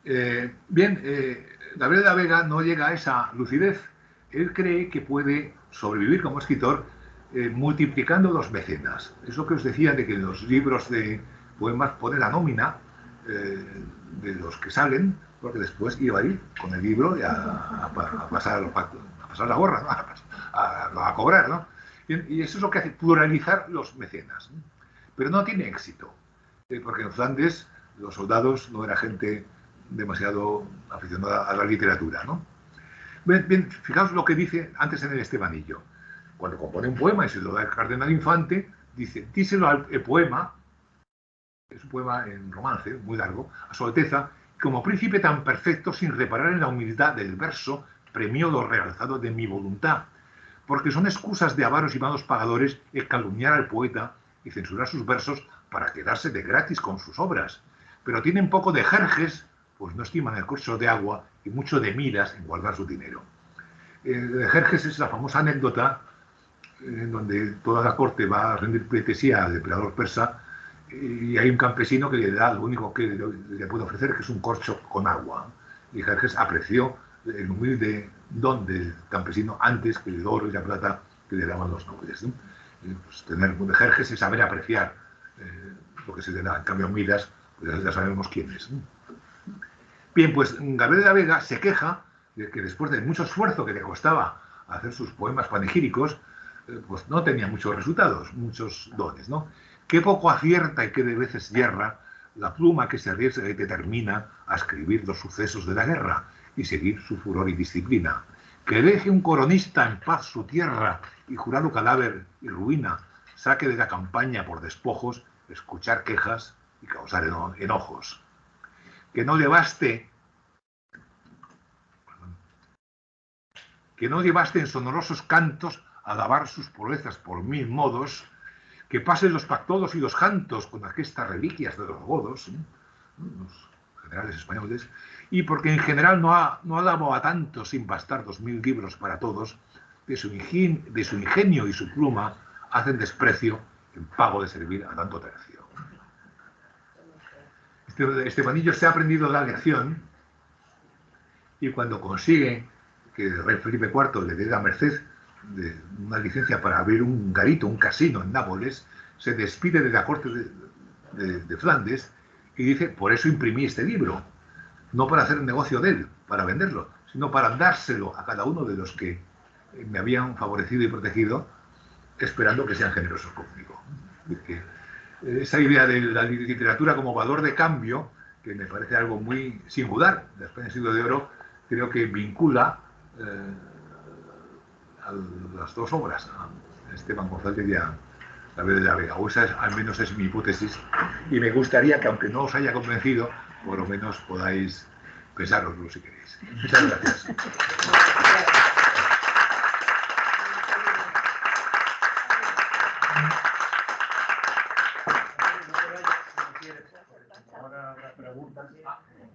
Gabriel de la Vega no llega a esa lucidez. Él cree que puede sobrevivir como escritor multiplicando los mecenas. Es lo que os decía de que los libros de poemas pone la nómina de los que salen, porque después iba a ir con el libro a pasar la gorra, ¿no? a cobrar, ¿no? Y eso es lo que hace, pluralizar los mecenas. Pero no tiene éxito, porque en Flandes los soldados no era gente demasiado aficionada a la literatura, ¿no? Bien, fijaos lo que dice antes en el Estebanillo. Cuando compone un poema y se lo da al cardenal Infante, dice: díselo el poema, es un poema en romance, muy largo, a su Alteza, como príncipe tan perfecto, sin reparar en la humildad del verso, premió lo realzado de mi voluntad, porque son excusas de avaros y malos pagadores el calumniar al poeta y censurar sus versos para quedarse de gratis con sus obras. Pero tienen poco de Jerjes, pues no estiman el curso de agua, y mucho de miras en guardar su dinero. De Jerjes es la famosa anécdota en donde toda la corte va a rendir pleitesía al emperador persa, y hay un campesino que le da lo único que le puede ofrecer, que es un corcho con agua. Y Jerjes apreció el humilde don del campesino antes que el oro y la plata que le daban los nobles, ¿no? Pues tener de Jerjes es saber apreciar lo que se le da. En cambio, Midas, pues ya sabemos quién es, ¿no? Bien, pues Gabriel de la Vega se queja de que después de mucho esfuerzo que le costaba hacer sus poemas panegíricos, pues no tenía muchos resultados, muchos dones, ¿no? Qué poco acierta y qué de veces yerra la pluma que se arriesga y determina a escribir los sucesos de la guerra y seguir su furor y disciplina. Que deje un coronista en paz su tierra y jurado cadáver y ruina, saque de la campaña por despojos, escuchar quejas y causar enojos. Que no le baste en sonorosos cantos alabar sus proezas por mil modos, que pasen los pactodos y los jantos con aquestas reliquias de los godos, los generales españoles, y porque en general no alabo a tantos sin bastar 2000 libros para todos, de su ingenio y su pluma hacen desprecio en pago de servir a tanto tercio. Estebanillo se ha aprendido la lección, y cuando consigue que el rey Felipe IV le dé la merced de una licencia para abrir un garito, un casino en Nápoles, se despide de la corte de Flandes y dice: por eso imprimí este libro, no para hacer negocio de él, para venderlo, sino para dárselo a cada uno de los que me habían favorecido y protegido, esperando que sean generosos conmigo. Esa idea de la literatura como valor de cambio, que me parece algo muy singular de España del siglo de oro, creo que vincula a las dos obras, a Esteban González y a David de la Vega, o esa al menos es mi hipótesis, y me gustaría que, aunque no os haya convencido, por lo menos podáis pensároslo si queréis. Muchas gracias. Ahora las preguntas.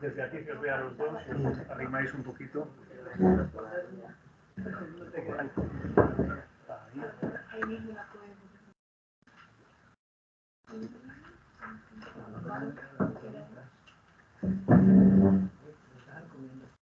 Desde aquí que os vea a los dos, os arrimáis un poquito. Ahí.